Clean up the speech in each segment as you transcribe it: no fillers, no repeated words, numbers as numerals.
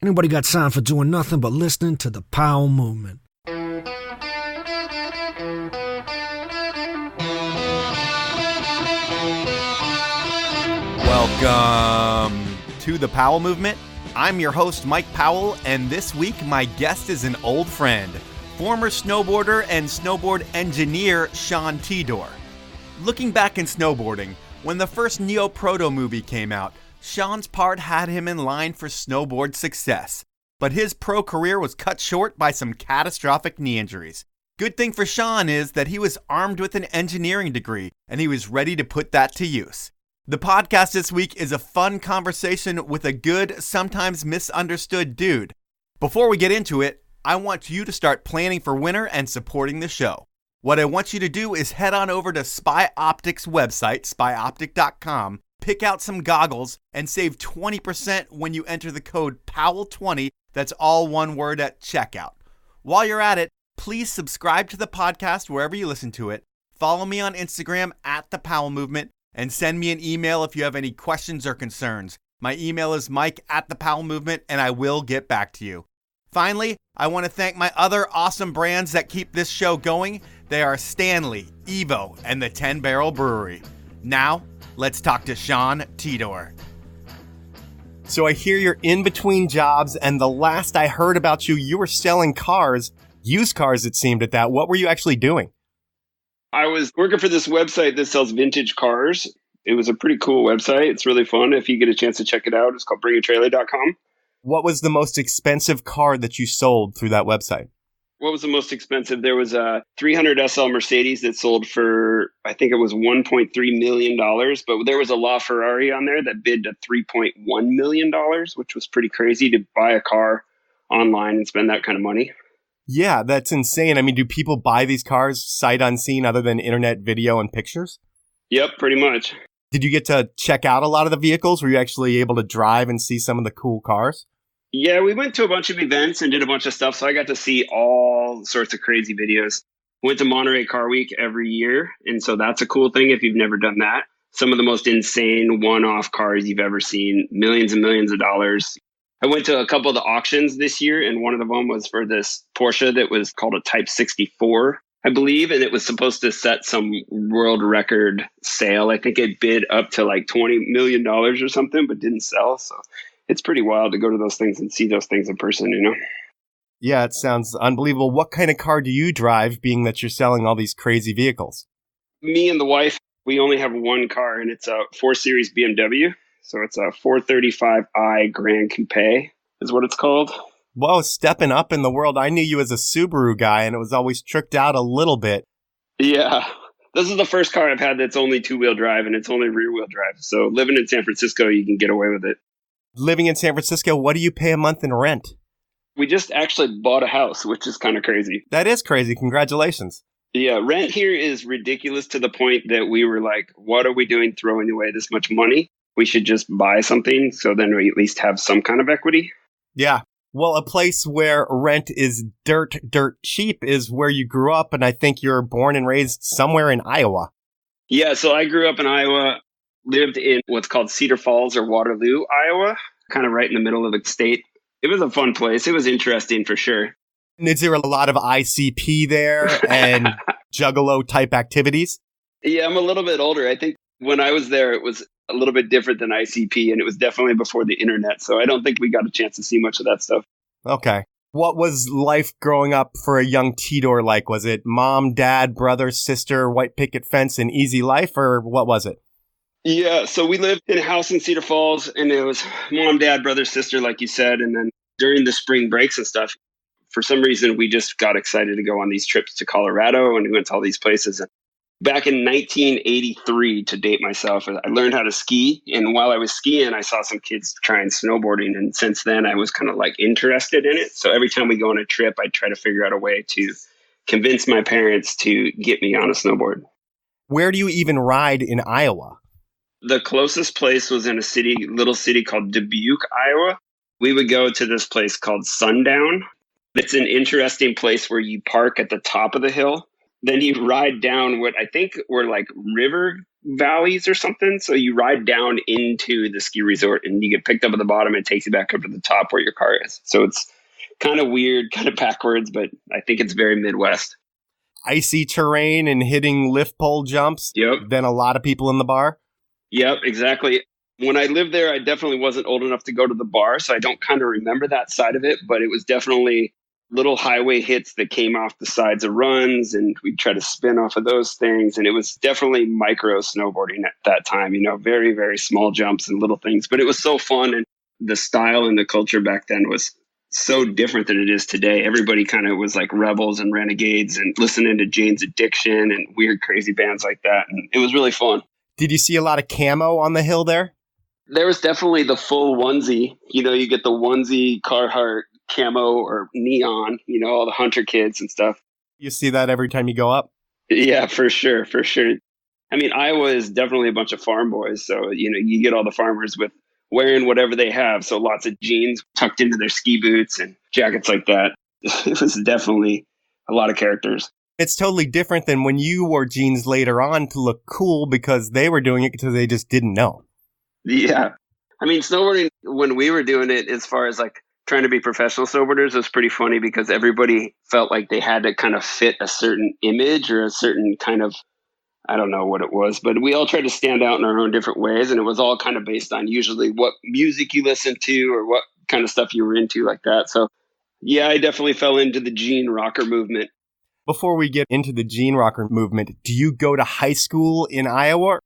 Anybody got time for doing nothing but listening to the Powell Movement? Welcome to the Powell Movement. I'm your host, Mike Powell, and this week my guest is an old friend, former snowboarder and snowboard engineer Sean Tedore. Looking back in snowboarding, when the first Neo-Proto movie came out, Sean's part had him in line for snowboard success, but his pro career was cut short by some catastrophic knee injuries. Good thing for Sean is that he was armed with an engineering degree, and he was ready to put that to use. The podcast this week is a fun conversation with a good, sometimes misunderstood dude. Before we get into it, I want you to start planning for winter and supporting the show. What I want you to do is head on over to Spy Optic's website, spyoptic.com, pick out some goggles, and save 20% when you enter the code POWELL20, that's all one word, at checkout. While you're at it, please subscribe to the podcast wherever you listen to it, follow me on Instagram at The Powell Movement, and send me an email if you have any questions or concerns. My email is mike@thepowellmovement, and I will get back to you. Finally, I want to thank my other awesome brands that keep this show going. They are Stanley, Evo, and the 10 Barrel Brewery. Now, let's talk to Sean Tedore. So I hear you're in between jobs, and the last I heard about you, you were selling cars, used cars it seemed at that. What were you actually doing? I was working for this website that sells vintage cars. It was a pretty cool website. It's really fun. If you get a chance to check it out, it's called bringatrailer.com. What was the most expensive car that you sold through that website? What was the most expensive? There was a 300 SL Mercedes that sold for, I think it was $1.3 million. But there was a LaFerrari on there that bid to $3.1 million, which was pretty crazy to buy a car online and spend that kind of money. Yeah, that's insane. I mean, do people buy these cars sight unseen other than internet video and pictures? Yep, pretty much. Did you get to check out a lot of the vehicles? Were you actually able to drive and see some of the cool cars? Yeah, we went to a bunch of events and did a bunch of stuff. So I got to see all sorts of crazy videos. Went to Monterey Car Week every year. And so that's a cool thing if you've never done that. Some of the most insane one-off cars you've ever seen, millions and millions of dollars. I went to a couple of the auctions this year, and one of them was for this Porsche that was called a Type 64, I believe, and it was supposed to set some world record sale. I think it bid up to like $20 million or something, but didn't sell. So it's pretty wild to go to those things and see those things in person, you know? Yeah, it sounds unbelievable. What kind of car do you drive, being that you're selling all these crazy vehicles? Me and the wife, we only have one car, and it's a 4 Series BMW. So it's a 435i Grand Coupe is what it's called. Whoa, stepping up in the world. I knew you as a Subaru guy, and it was always tricked out a little bit. Yeah. This is the first car I've had that's only two-wheel drive, and it's only rear-wheel drive. So living in San Francisco, you can get away with it. Living in San Francisco, what do you pay a month in rent? We just actually bought a house, which is kind of crazy. That is crazy. Congratulations. Yeah, rent here is ridiculous to the point that we were like, what are we doing throwing away this much money? We should just buy something so then we at least have some kind of equity. Yeah. Well, a place where rent is dirt cheap is where you grew up, and I think you're born and raised somewhere in Iowa. Yeah, so I grew up in Iowa, lived in what's called Cedar Falls or Waterloo, Iowa, kind of right in the middle of the state. It was a fun place. It was interesting for sure. And is there a lot of ICP there and juggalo type activities? Yeah, I'm a little bit older. I think when I was there, it was a little bit different than ICP, and it was definitely before the internet. So I don't think we got a chance to see much of that stuff. Okay. What was life growing up for a young Tedore like? Was it mom, dad, brother, sister, white picket fence, and easy life, or what was it? Yeah, so we lived in a house in Cedar Falls, and it was mom, dad, brother, sister, like you said. And then during the spring breaks and stuff, for some reason, we just got excited to go on these trips to Colorado, and we went to all these places. And back in 1983, to date myself, I learned how to ski. And while I was skiing, I saw some kids trying snowboarding. And since then, I was kind of like interested in it. So every time we go on a trip, I try to figure out a way to convince my parents to get me on a snowboard. Where do you even ride in Iowa? The closest place was in a little city called Dubuque, Iowa. We would go to this place called Sundown. It's an interesting place where you park at the top of the hill. Then you ride down what I think were like river valleys or something. So you ride down into the ski resort and you get picked up at the bottom and it takes you back up to the top where your car is. So it's kind of weird, kind of backwards, but I think it's very Midwest. Icy terrain and hitting lift pole jumps than a lot of people in the bar? Yep, exactly. When I lived there, I definitely wasn't old enough to go to the bar, so I don't kind of remember that side of it, but it was definitely little highway hits that came off the sides of runs, and we'd try to spin off of those things, and it was definitely micro snowboarding at that time, very, very small jumps and little things, but it was so fun, and the style and the culture back then was so different than it is today. Everybody kind of was like rebels and renegades and listening to Jane's Addiction and weird, crazy bands like that, and it was really fun. Did you see a lot of camo on the hill there? There was definitely the full onesie. You get the onesie Carhartt camo or neon, all the hunter kids and stuff. You see that every time you go up? Yeah, for sure. For sure. I mean, Iowa is definitely a bunch of farm boys. So, you get all the farmers with wearing whatever they have. So lots of jeans tucked into their ski boots and jackets like that. It was definitely a lot of characters. It's totally different than when you wore jeans later on to look cool because they were doing it because they just didn't know. Yeah. I mean, snowboarding, when we were doing it, as far as like trying to be professional snowboarders, was pretty funny because everybody felt like they had to kind of fit a certain image or a certain kind of, I don't know what it was, but we all tried to stand out in our own different ways. And it was all kind of based on usually what music you listened to or what kind of stuff you were into like that. So yeah, I definitely fell into the jean rocker movement. Before we get into the jean rocker movement, do you go to high school in Iowa?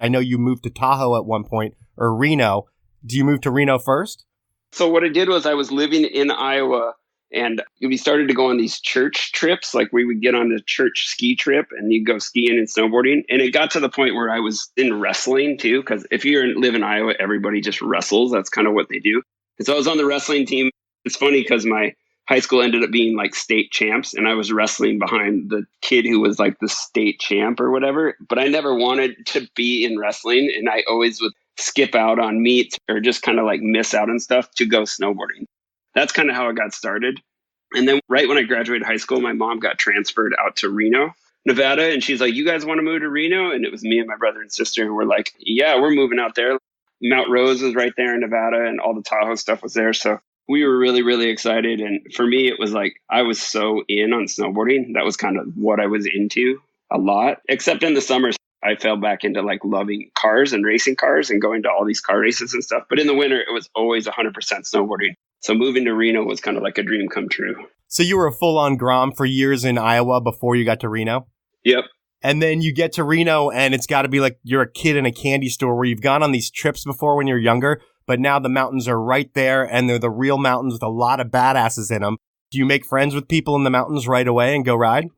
I know you moved to Tahoe at one point, or Reno. Do you move to Reno first? So what I did was I was living in Iowa, and we started to go on these church trips. Like we would get on the church ski trip, and you'd go skiing and snowboarding. And it got to the point where I was in wrestling too, because if you live in Iowa, everybody just wrestles. That's kind of what they do. And so I was on the wrestling team. It's funny because my high school ended up being like state champs, and I was wrestling behind the kid who was like the state champ or whatever. But I never wanted to be in wrestling, and I always would skip out on meets or just kind of like miss out on stuff to go snowboarding. That's kind of how it got started. And then right when I graduated high school, my mom got transferred out to Reno, Nevada, and she's like, "You guys want to move to Reno?" And it was me and my brother and sister, and we're like, "Yeah, we're moving out there." Mount Rose was right there in Nevada, and all the Tahoe stuff was there, so we were really, really excited. And for me, it was like I was so in on snowboarding. That was kind of what I was into a lot, except in the summers. I fell back into like loving cars and racing cars and going to all these car races and stuff. But in the winter, it was always 100% snowboarding. So moving to Reno was kind of like a dream come true. So you were a full-on Grom for years in Iowa before you got to Reno? Yep. And then you get to Reno and it's got to be like you're a kid in a candy store where you've gone on these trips before when you're younger, but now the mountains are right there and they're the real mountains with a lot of badasses in them. Do you make friends with people in the mountains right away and go ride?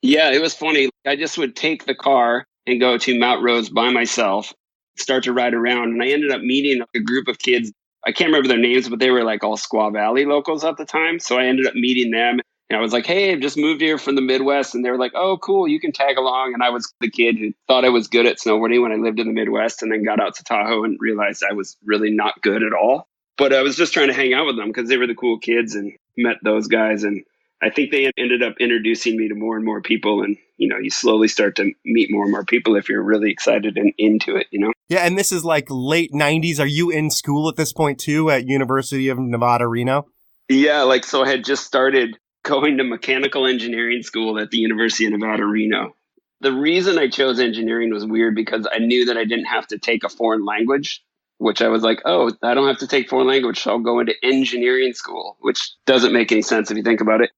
Yeah, it was funny. I just would take the car and go to Mount Rose by myself, start to ride around. And I ended up meeting a group of kids. I can't remember their names, but they were like all Squaw Valley locals at the time. So I ended up meeting them. And I was like, "Hey, I've just moved here from the Midwest." And they were like, "Oh, cool, you can tag along." And I was the kid who thought I was good at snowboarding when I lived in the Midwest and then got out to Tahoe and realized I was really not good at all. But I was just trying to hang out with them because they were the cool kids and met those guys. And I think they ended up introducing me to more and more people. And, you slowly start to meet more and more people if you're really excited and into it, Yeah, and this is like late 90s. Are you in school at this point too at University of Nevada, Reno? Yeah, so I had just started going to mechanical engineering school at the University of Nevada, Reno. The reason I chose engineering was weird because I knew that I didn't have to take a foreign language, which I was like, "Oh, I don't have to take foreign language, so I'll go into engineering school," which doesn't make any sense if you think about it.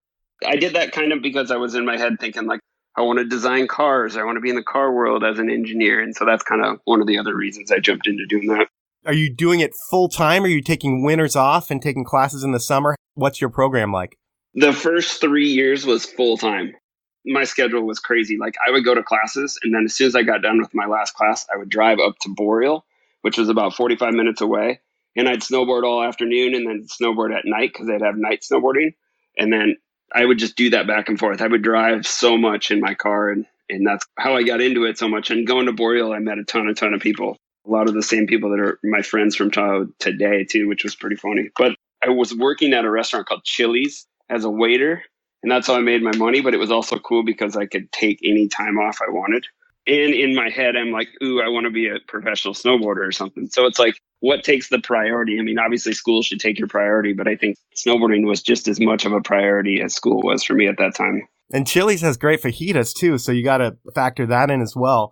I did that kind of because I was in my head thinking like, I want to design cars. I want to be in the car world as an engineer. And so that's kind of one of the other reasons I jumped into doing that. Are you doing it full time? Are you taking winters off and taking classes in the summer? What's your program like? The first 3 years was full time. My schedule was crazy. Like I would go to classes and then as soon as I got done with my last class, I would drive up to Boreal, which was about 45 minutes away. And I'd snowboard all afternoon and then snowboard at night because they'd have night snowboarding. And then I would just do that back and forth. I would drive so much in my car and that's how I got into it so much. And going to Boreal, I met a ton of people. A lot of the same people that are my friends from Tahoe today too, which was pretty funny. But I was working at a restaurant called Chili's as a waiter. And that's how I made my money. But it was also cool because I could take any time off I wanted. And in my head, I'm like, ooh, I want to be a professional snowboarder or something. So it's like, what takes the priority? I mean, obviously school should take your priority, but I think snowboarding was just as much of a priority as school was for me at that time. And Chili's has great fajitas too, so you got to factor that in as well.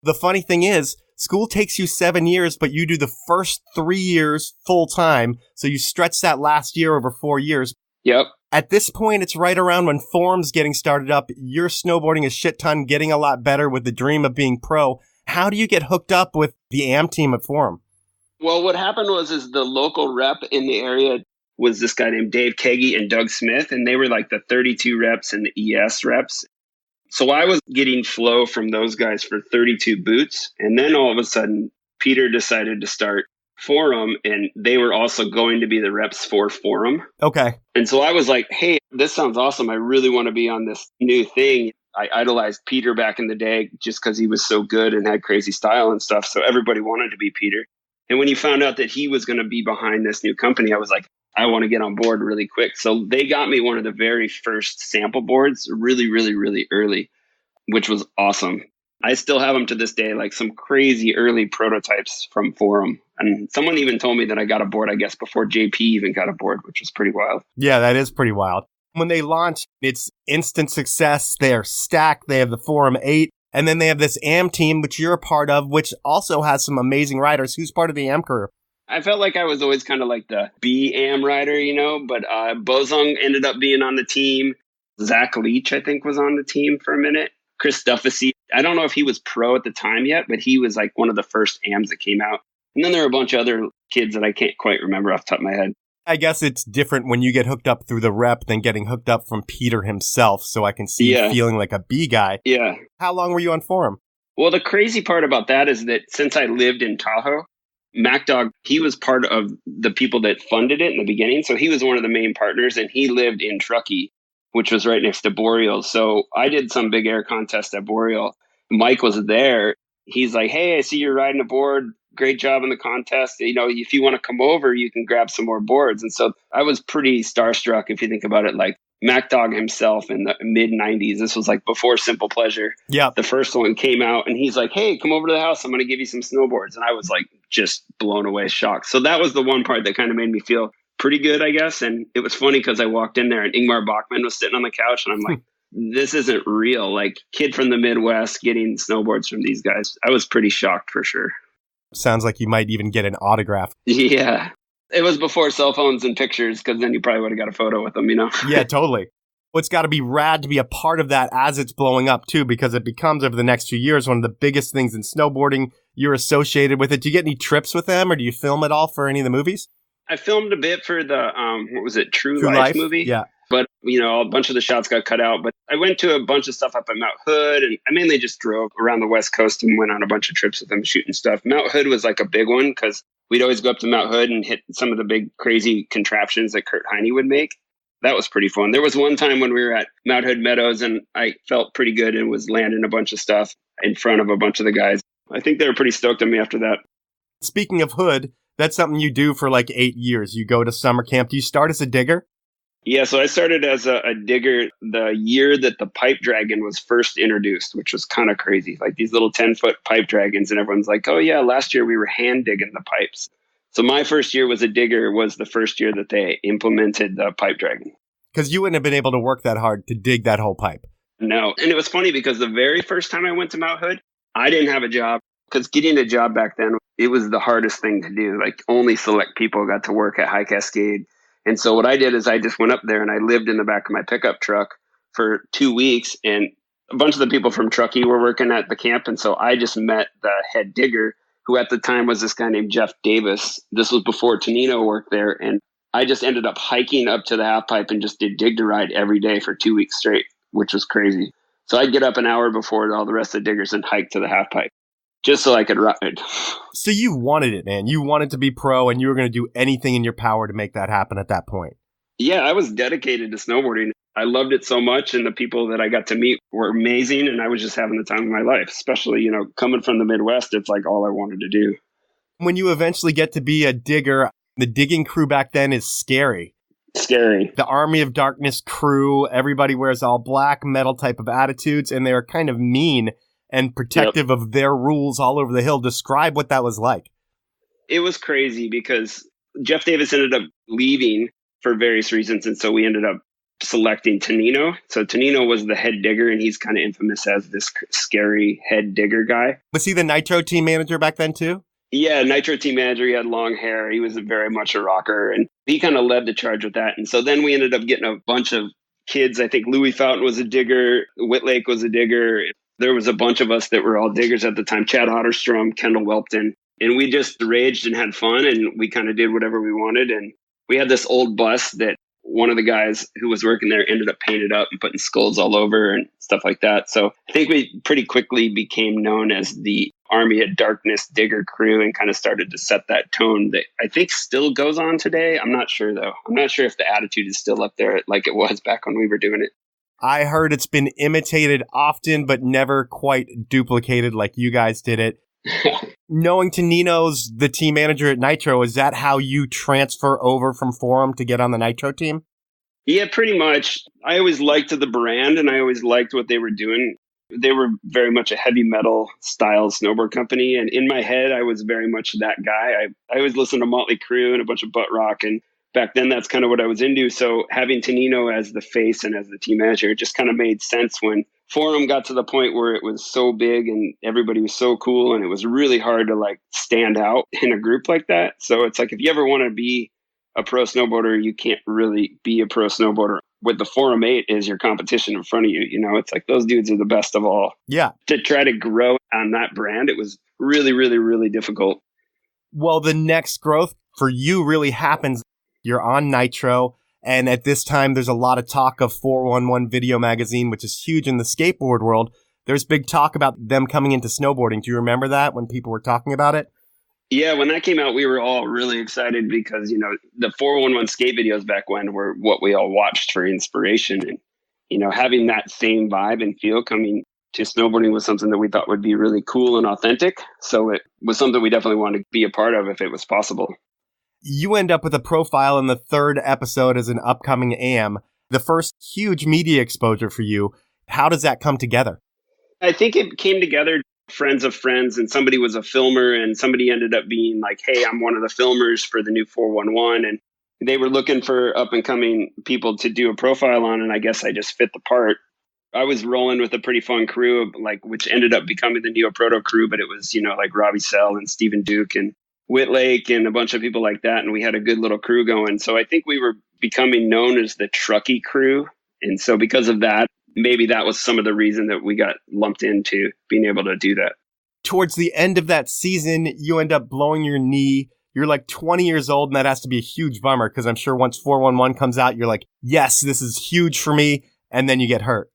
The funny thing is, school takes you 7 years, but you do the first 3 years full time. So you stretch that last year over 4 years. Yep. At this point, it's right around when Form's getting started up. You're snowboarding a shit ton, getting a lot better with the dream of being pro. How do you get hooked up with the AM team at Form? Well, what happened is the local rep in the area was this guy named Dave Keggy and Doug Smith, and they were like the 32 reps and the ES reps. So I was getting flow from those guys for 32 boots. And then all of a sudden, Peter decided to start Forum, and they were also going to be the reps for Forum. Okay. And so I was like, hey, this sounds awesome. I really want to be on this new thing. I idolized Peter back in the day just because he was so good and had crazy style and stuff. So everybody wanted to be Peter. And when he found out that he was going to be behind this new company, I was like, I want to get on board really quick. So they got me one of the very first sample boards really, really, really early, which was awesome. I still have them to this day, like some crazy early prototypes from Forum. And someone even told me that I got a board, I guess, before JP even got a board, which was pretty wild. Yeah, that is pretty wild. When they launch, it's instant success. They're stacked. They have the Forum 8. And then they have this AM team, which you're a part of, which also has some amazing riders. Who's part of the AM crew? I felt like I was always kind of like the B-AM rider, but Bozung ended up being on the team. Zach Leach, I think, was on the team for a minute. Chris Duffasy, I don't know if he was pro at the time yet, but he was like one of the first AMs that came out. And then there were a bunch of other kids that I can't quite remember off the top of my head. I guess it's different when you get hooked up through the rep than getting hooked up from Peter himself. So I can see you feeling like a B guy. Yeah. How long were you on Forum? Well, the crazy part about that is that since I lived in Tahoe, Mack Dawg, he was part of the people that funded it in the beginning. So he was one of the main partners, and he lived in Truckee, which was right next to Boreal. So I did some big air contest at Boreal. Mike was there. He's like, hey, I see you're riding a board. Great job in the contest. If you want to come over, you can grab some more boards. And so I was pretty starstruck, if you think about it. Like Mack Dawg himself in the mid 90s, this was like before Simple Pleasure. Yeah. The first one came out and he's like, hey, come over to the house. I'm going to give you some snowboards. And I was like, just blown away, shocked. So that was the one part that kind of made me feel pretty good, I guess. And it was funny because I walked in there and Ingmar Bachmann was sitting on the couch and I'm like, this isn't real. Like kid from the Midwest getting snowboards from these guys. I was pretty shocked for sure. Sounds like you might even get an autograph. Yeah. It was before cell phones and pictures, because then you probably would have got a photo with them, Yeah, totally. Well, it's got to be rad to be a part of that as it's blowing up, too, because it becomes, over the next few years, one of the biggest things in snowboarding. You're associated with it. Do you get any trips with them, or do you film at all for any of the movies? I filmed a bit for the, True Life movie? Yeah. But, a bunch of the shots got cut out. But I went to a bunch of stuff up at Mount Hood, and I mainly just drove around the West Coast and went on a bunch of trips with them shooting stuff. Mount Hood was like a big one because we'd always go up to Mount Hood and hit some of the big crazy contraptions that Kurt Heine would make. That was pretty fun. There was one time when we were at Mount Hood Meadows and I felt pretty good and was landing a bunch of stuff in front of a bunch of the guys. I think they were pretty stoked on me after that. Speaking of Hood, that's something you do for like 8 years. You go to summer camp. Do you start as a digger? Yeah, so I started as a digger the year that the pipe dragon was first introduced, which was kind of crazy. Like these little 10-foot pipe dragons, and everyone's like, oh yeah, last year we were hand digging the pipes. So my first year was a digger was the first year that they implemented the pipe dragon. Because you wouldn't have been able to work that hard to dig that whole pipe. No, and it was funny because the very first time I went to Mount Hood, I didn't have a job. Because getting a job back then, it was the hardest thing to do. Like only select people got to work at High Cascade. And so what I did is I just went up there and I lived in the back of my pickup truck for 2 weeks. And a bunch of the people from Truckee were working at the camp. And so I just met the head digger, who at the time was this guy named Jeff Davis. This was before Tonino worked there. And I just ended up hiking up to the half pipe and just did dig to ride every day for 2 weeks straight, which was crazy. So I'd get up an hour before all the rest of the diggers and hike to the half pipe just so I could ride. So you wanted it, man. You wanted to be pro and you were going to do anything in your power to make that happen at that point. Yeah, I was dedicated to snowboarding. I loved it so much, and the people that I got to meet were amazing, and I was just having the time of my life, especially, coming from the Midwest. It's like all I wanted to do. When you eventually get to be a digger, the digging crew back then is scary. Scary. The Army of Darkness crew, everybody wears all black metal type of attitudes, and they're kind of mean. and protective of their rules all over the hill. Describe what that was like. It was crazy because Jeff Davis ended up leaving for various reasons. And so we ended up selecting Tonino. So Tonino was the head digger, and he's kind of infamous as this scary head digger guy. Was he the Nitro team manager back then too? Yeah, Nitro team manager. He had long hair. He was very much a rocker, and he kind of led the charge with that. And so then we ended up getting a bunch of kids. I think Louis Fountain was a digger. Whitlake was a digger. There was a bunch of us that were all diggers at the time. Chad Otterstrom, Kendall Welpton. And we just raged and had fun, and we kind of did whatever we wanted. And we had this old bus that one of the guys who was working there ended up painting up and putting skulls all over and stuff like that. So I think we pretty quickly became known as the Army of Darkness digger crew and kind of started to set that tone that I think still goes on today. I'm not sure, though. I'm not sure if the attitude is still up there like it was back when we were doing it. I heard it's been imitated often, but never quite duplicated like you guys did it. Knowing Tonino's the team manager at Nitro, is that how you transfer over from Forum to get on the Nitro team? Yeah, pretty much. I always liked the brand, and I always liked what they were doing. They were very much a heavy metal style snowboard company. And in my head, I was very much that guy. I always listened to Motley Crue and a bunch of butt rock. And back then, that's kind of what I was into. So having Tonino as the face and as the team manager, it just kind of made sense when Forum got to the point where it was so big and everybody was so cool. And it was really hard to like stand out in a group like that. So it's like, if you ever want to be a pro snowboarder, you can't really be a pro snowboarder with the Forum 8 is your competition in front of you. You know, it's like those dudes are the best of all. Yeah. To try to grow on that brand, it was really, really, really difficult. Well, the next growth for you really happens. You're on Nitro. And at this time, there's a lot of talk of 411 Video Magazine, which is huge in the skateboard world. There's big talk about them coming into snowboarding. Do you remember that when people were talking about it? Yeah, when that came out, we were all really excited because, you know, the 411 skate videos back when were what we all watched for inspiration. And, you know, having that same vibe and feel coming to snowboarding was something that we thought would be really cool and authentic. So it was something we definitely wanted to be a part of if it was possible. You end up with a profile in the third episode as an upcoming AM, the first huge media exposure for you. How does that come together? I think it came together, friends of friends, and somebody was a filmer, and somebody ended up being like, hey, I'm one of the filmers for the new 411. And they were looking for up and coming people to do a profile on, and I guess I just fit the part. I was rolling with a pretty fun crew, like which ended up becoming the Neo-Proto crew, but it was, you know, like Robbie Sell and Stephen Duke and Whitlake and a bunch of people like that. And we had a good little crew going. So I think we were becoming known as the Truckee crew. And so because of that, maybe that was some of the reason that we got lumped into being able to do that. Towards the end of that season, you end up blowing your knee. You're like 20 years old, and that has to be a huge bummer because I'm sure once 411 comes out, you're like, yes, this is huge for me. And then you get hurt.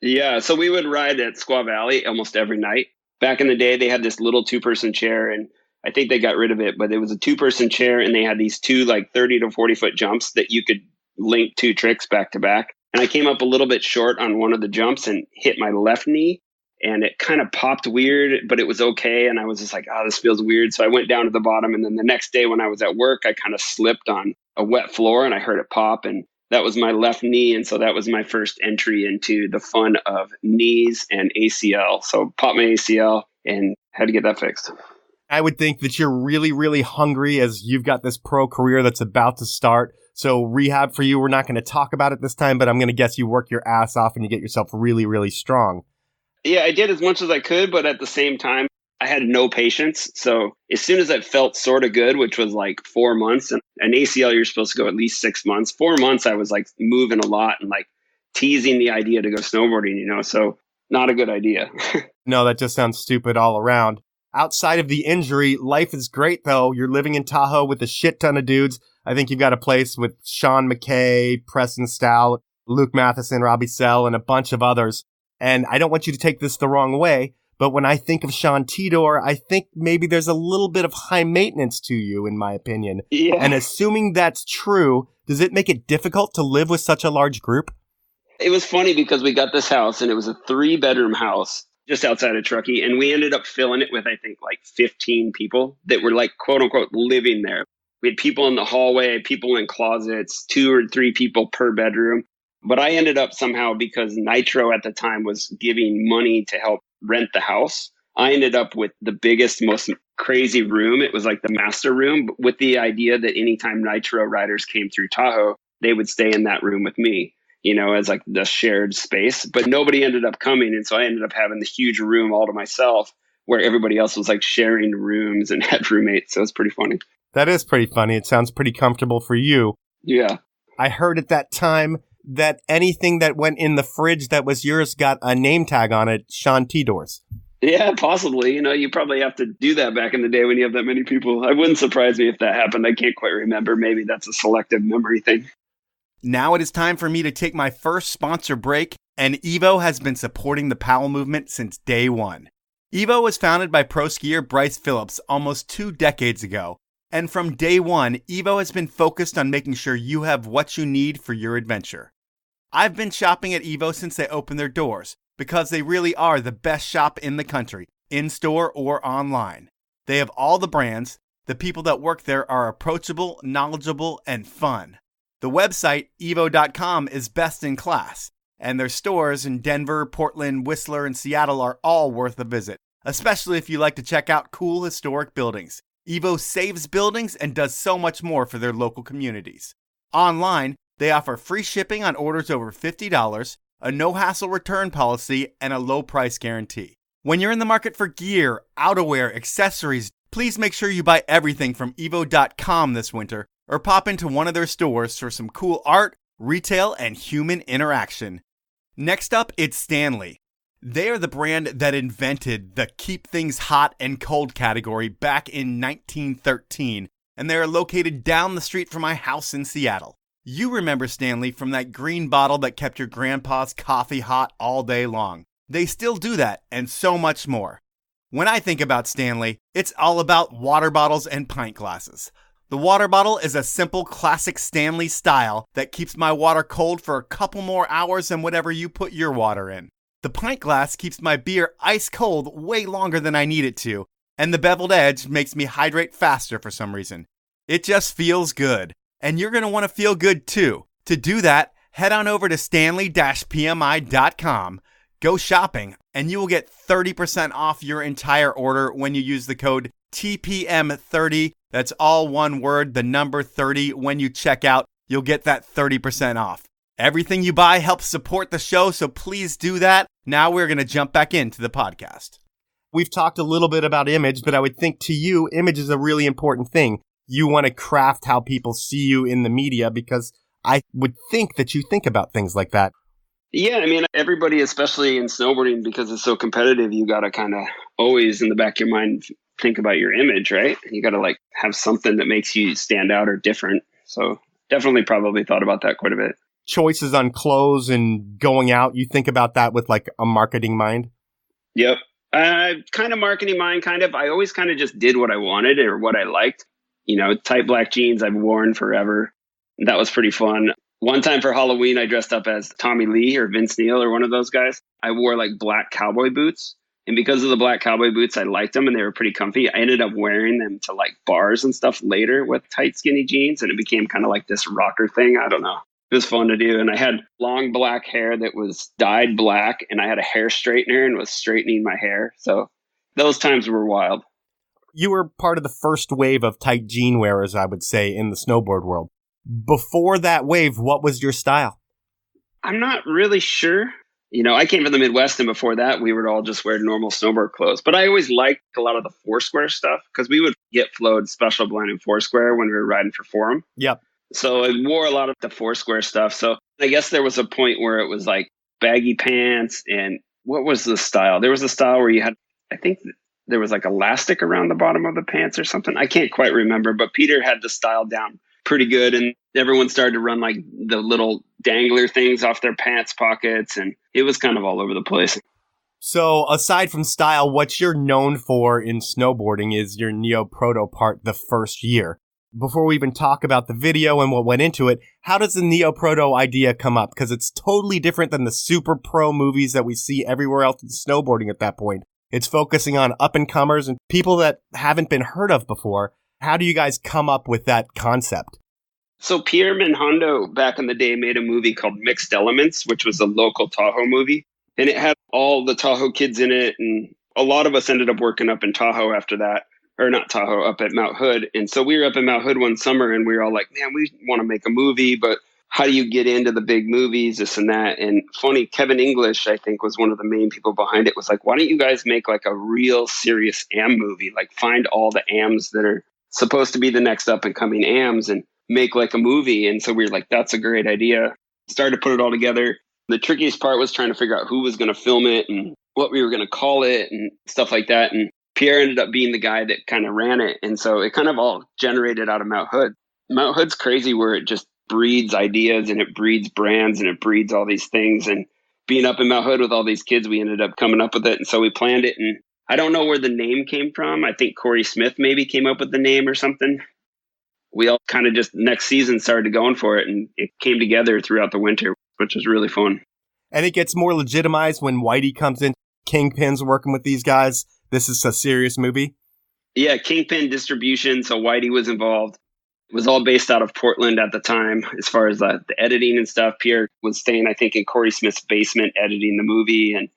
Yeah. So we would ride at Squaw Valley almost every night. Back in the day, they had this little 2-person chair, and I think they got rid of it, but it was a 2-person chair, and they had these 2 like 30 to 40 foot jumps that you could link 2 tricks back to back. And I came up a little bit short on one of the jumps and hit my left knee, and it kind of popped weird, but it was okay. And I was just like, oh, this feels weird. So I went down to the bottom. And then the next day when I was at work, I kind of slipped on a wet floor and I heard it pop, and that was my left knee. And so that was my first entry into the fun of knees and ACL. So popped my ACL and had to get that fixed. I would think that you're really, really hungry as you've got this pro career that's about to start. So rehab for you, we're not going to talk about it this time, but I'm going to guess you work your ass off and you get yourself really, really strong. Yeah, I did as much as I could, but at the same time, I had no patience. So as soon as I felt sort of good, which was like 4 months, and an ACL, you're supposed to go at least 6 months. 4 months, I was like moving a lot and like teasing the idea to go snowboarding, you know, so not a good idea. No, that just sounds stupid all around. Outside of the injury, life is great, though. You're living in Tahoe with a shit ton of dudes. I think you've got a place with Sean McKay, Preston Stout, Luke Matheson, Robbie Sell, and a bunch of others. And I don't want you to take this the wrong way, but when I think of Sean Tedore, I think maybe there's a little bit of high maintenance to you, in my opinion. Yeah. And assuming that's true, does it make it difficult to live with such a large group? It was funny because we got this house, and it was a 3-bedroom house just outside of Truckee. And we ended up filling it with, I think, like 15 people that were like, quote unquote, living there. We had people in the hallway, people in closets, 2 or 3 people per bedroom. But I ended up somehow, because Nitro at the time was giving money to help rent the house. I ended up with the biggest, most crazy room. It was like the master room, with the idea that anytime Nitro riders came through Tahoe, they would stay in that room with me, as like the shared space. But nobody ended up coming. And so I ended up having the huge room all to myself, where everybody else was like sharing rooms and had roommates. So it's pretty funny. That is pretty funny. It sounds pretty comfortable for you. Yeah. I heard at that time that anything that went in the fridge that was yours got a name tag on it, Sean Tedore's. Yeah, possibly. You probably have to do that back in the day when you have that many people. It wouldn't surprise me if that happened. I can't quite remember. Maybe that's a selective memory thing. Now it is time for me to take my first sponsor break, and Evo has been supporting the Powell movement since day one. Evo was founded by pro skier Bryce Phillips almost 2 decades ago, and from day one, Evo has been focused on making sure you have what you need for your adventure. I've been shopping at Evo since they opened their doors, because they really are the best shop in the country, in-store or online. They have all the brands. The people that work there are approachable, knowledgeable, and fun. The website, evo.com, is best in class, and their stores in Denver, Portland, Whistler, and Seattle are all worth a visit, especially if you like to check out cool historic buildings. Evo saves buildings and does so much more for their local communities. Online, they offer free shipping on orders over $50, a no-hassle return policy, and a low-price guarantee. When you're in the market for gear, outerwear, accessories, please make sure you buy everything from evo.com this winter, or pop into one of their stores for some cool art, retail, and human interaction. Next up, it's Stanley. They are the brand that invented the keep things hot and cold category back in 1913, and they are located down the street from my house in Seattle. You remember Stanley from that green bottle that kept your grandpa's coffee hot all day long. They still do that, and so much more. When I think about Stanley, it's all about water bottles and pint glasses. The water bottle is a simple, classic Stanley style that keeps my water cold for a couple more hours than whatever you put your water in. The pint glass keeps my beer ice cold way longer than I need it to, and the beveled edge makes me hydrate faster for some reason. It just feels good. And you're going to want to feel good too. To do that, head on over to stanley-pmi.com, go shopping, and you will get 30% off your entire order when you use the code TPM30. That's all one word, the number 30. When you check out, you'll get that 30% off. Everything you buy helps support the show, so please do that. Now we're going to jump back into the podcast. We've talked a little bit about image, but I would think to you, image is a really important thing. You want to craft how people see you in the media, because I would think that you think about things like that. Yeah, everybody, especially in snowboarding, because it's so competitive, you got to kind of always in the back of your mind think about your image, right? You got to have something that makes you stand out or different. So definitely probably thought about that quite a bit. Choices on clothes and going out, you think about that with a marketing mind? Yep. Kind of marketing mind, kind of. I always kind of just did what I wanted or what I liked. Tight black jeans I've worn forever. That was pretty fun. One time for Halloween, I dressed up as Tommy Lee or Vince Neil or one of those guys. I wore black cowboy boots. And because of the black cowboy boots, I liked them and they were pretty comfy. I ended up wearing them to bars and stuff later with tight skinny jeans. And it became kind of this rocker thing. I don't know. It was fun to do. And I had long black hair that was dyed black. And I had a hair straightener and was straightening my hair. So those times were wild. You were part of the first wave of tight jean wearers, I would say, in the snowboard world. Before that wave, what was your style? I'm not really sure. I came from the Midwest, and before that, we would all just wear normal snowboard clothes. But I always liked a lot of the Foursquare stuff, because we would get flowed special blend in Foursquare when we were riding for Forum. Yep. So I wore a lot of the Foursquare stuff. So I guess there was a point where it was baggy pants, and what was the style? There was a style where you had, I think there was elastic around the bottom of the pants or something. I can't quite remember, but Peter had the style down pretty good. And everyone started to run the little dangler things off their pants pockets. And it was kind of all over the place. So aside from style, what you're known for in snowboarding is your Neo-Proto part the first year. Before we even talk about the video and what went into it, how does the Neo-Proto idea come up? Because it's totally different than the super pro movies that we see everywhere else in snowboarding at that point. It's focusing on up-and-comers and people that haven't been heard of before. How do you guys come up with that concept? So Pierre Menhondo back in the day made a movie called Mixed Elements, which was a local Tahoe movie. And it had all the Tahoe kids in it. And a lot of us ended up working up in Tahoe after that. Or not Tahoe, up at Mount Hood. And so we were up in Mount Hood one summer and we were all like, man, we want to make a movie, but how do you get into the big movies, this and that? And funny, Kevin English, I think, was one of the main people behind it, was like, why don't you guys make like a real serious AM movie? Like find all the AMs that are supposed to be the next up and coming AMs and make like a movie. And so we were like, that's a great idea. Started to put it all together. The trickiest part was trying to figure out who was going to film it and what we were going to call it and stuff like that. And Pierre ended up being the guy that kind of ran it. And so it kind of all generated out of Mount Hood. Mount Hood's crazy where it just breeds ideas and it breeds brands and it breeds all these things. And being up in Mount Hood with all these kids, we ended up coming up with it. And so we planned it. And I don't know where the name came from. I think Corey Smith maybe came up with the name or something. We all kind of just next season started going for it. And it came together throughout the winter, which was really fun. And it gets more legitimized when Whitey comes in. Kingpin's working with these guys. This is a serious movie. Yeah, Kingpin distribution. So Whitey was involved. It was all based out of Portland at the time, as far as the editing and stuff. Pierre was staying, I think, in Corey Smith's basement editing the movie. And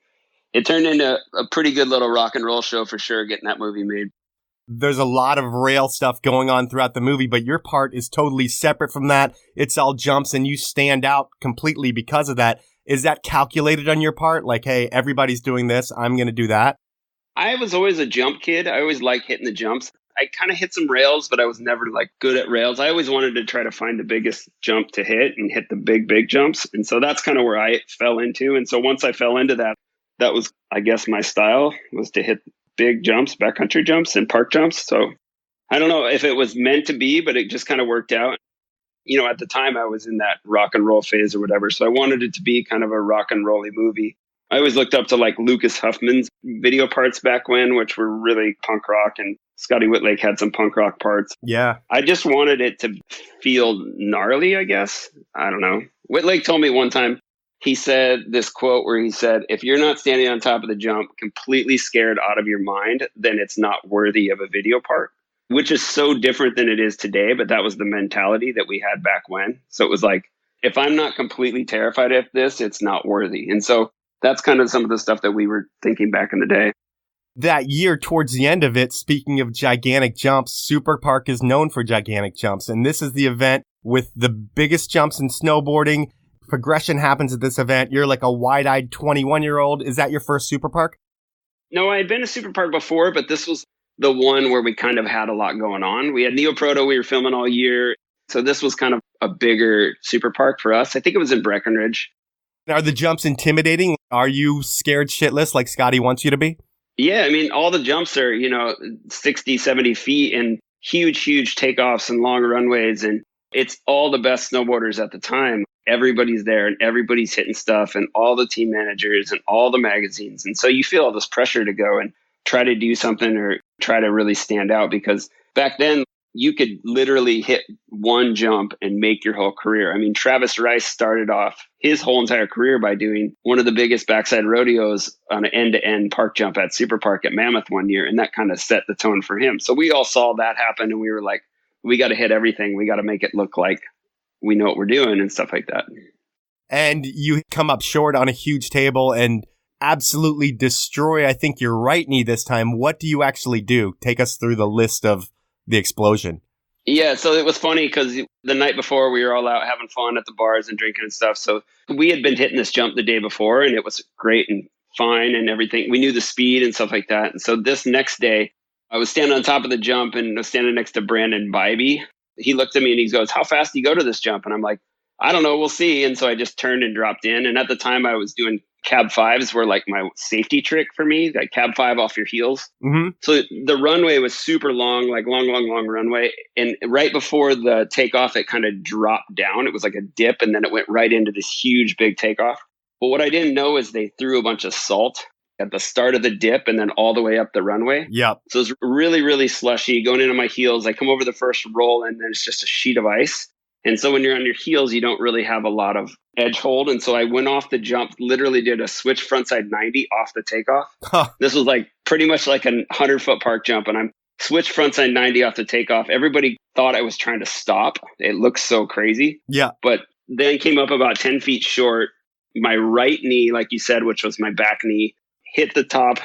it turned into a pretty good little rock and roll show for sure, getting that movie made. There's a lot of rail stuff going on throughout the movie, but your part is totally separate from that. It's all jumps and you stand out completely because of that. Is that calculated on your part? Like, hey, everybody's doing this, I'm going to do that? I was always a jump kid. I always liked hitting the jumps. I kind of hit some rails, but I was never like good at rails. I always wanted to try to find the biggest jump to hit and hit the big jumps. And so that's kind of where I fell into. And so once I fell into that, that was, I guess, my style was to hit big jumps, backcountry jumps and park jumps. So I don't know if it was meant to be, but it just kind of worked out. You know, at the time I was in that rock and roll phase or whatever. So I wanted it to be kind of a rock and rolly movie. I always looked up to like Lucas Huffman's video parts back when, which were really punk rock, and Scotty Whitlake had some punk rock parts. Yeah. I just wanted it to feel gnarly, I guess. I don't know. Whitlake told me one time, he said this quote where he said, if you're not standing on top of the jump completely scared out of your mind, then it's not worthy of a video part, which is so different than it is today. But that was the mentality that we had back when. So it was like, if I'm not completely terrified of this, it's not worthy. And so that's kind of some of the stuff that we were thinking back in the day. That year, towards the end of it, speaking of gigantic jumps, Superpark is known for gigantic jumps. And this is the event with the biggest jumps in snowboarding. Progression happens at this event. You're like a wide-eyed 21-year-old. Is that your first Superpark? No, I had been to Superpark before, but this was the one where we kind of had a lot going on. We had Neo-Proto, we were filming all year. So this was kind of a bigger Superpark for us. I think it was in Breckenridge. Are the jumps intimidating? Are you scared shitless like Scotty wants you to be? Yeah, I mean, all the jumps are, 60, 70 feet and huge takeoffs and long runways. And it's all the best snowboarders at the time. Everybody's there and everybody's hitting stuff and all the team managers and all the magazines. And so you feel all this pressure to go and try to do something or try to really stand out, because back then you could literally hit one jump and make your whole career. I mean, Travis Rice started off his whole entire career by doing one of the biggest backside rodeos on an end-to-end park jump at Superpark at Mammoth one year. And that kind of set the tone for him. So we all saw that happen and we were like, we got to hit everything. We got to make it look like we know what we're doing and stuff like that. And you come up short on a huge table and absolutely destroy, I think, your right knee this time. What do you actually do? Take us through the list of the explosion. Yeah, so it was funny because the night before we were all out having fun at the bars and drinking and stuff. So we had been hitting this jump the day before and it was great and fine and everything. We knew the speed and stuff like that. And so this next day, I was standing on top of the jump and I was standing next to Brandon Bybee. He looked at me and he goes, how fast do you go to this jump? And I'm like, I don't know, we'll see. And so I just turned and dropped in. And at the time I was doing cab fives were like my safety trick for me, like cab five off your heels. Mm-hmm. So the runway was super long, like long runway. And right before the takeoff, it kind of dropped down. It was like a dip and then it went right into this huge big takeoff. But what I didn't know is they threw a bunch of salt at the start of the dip and then all the way up the runway. Yep. So it's really slushy going into my heels. I come over the first roll and then it's just a sheet of ice. And so when you're on your heels, you don't really have a lot of edge hold. And so I went off the jump, literally did a switch frontside 90 off the takeoff. Huh. This was like pretty much like a 100-foot park jump. And I'm switched frontside 90 off the takeoff. Everybody thought I was trying to stop. It looked so crazy. Yeah. But then came up about 10 feet short. My right knee, like you said, which was my back knee, hit the top.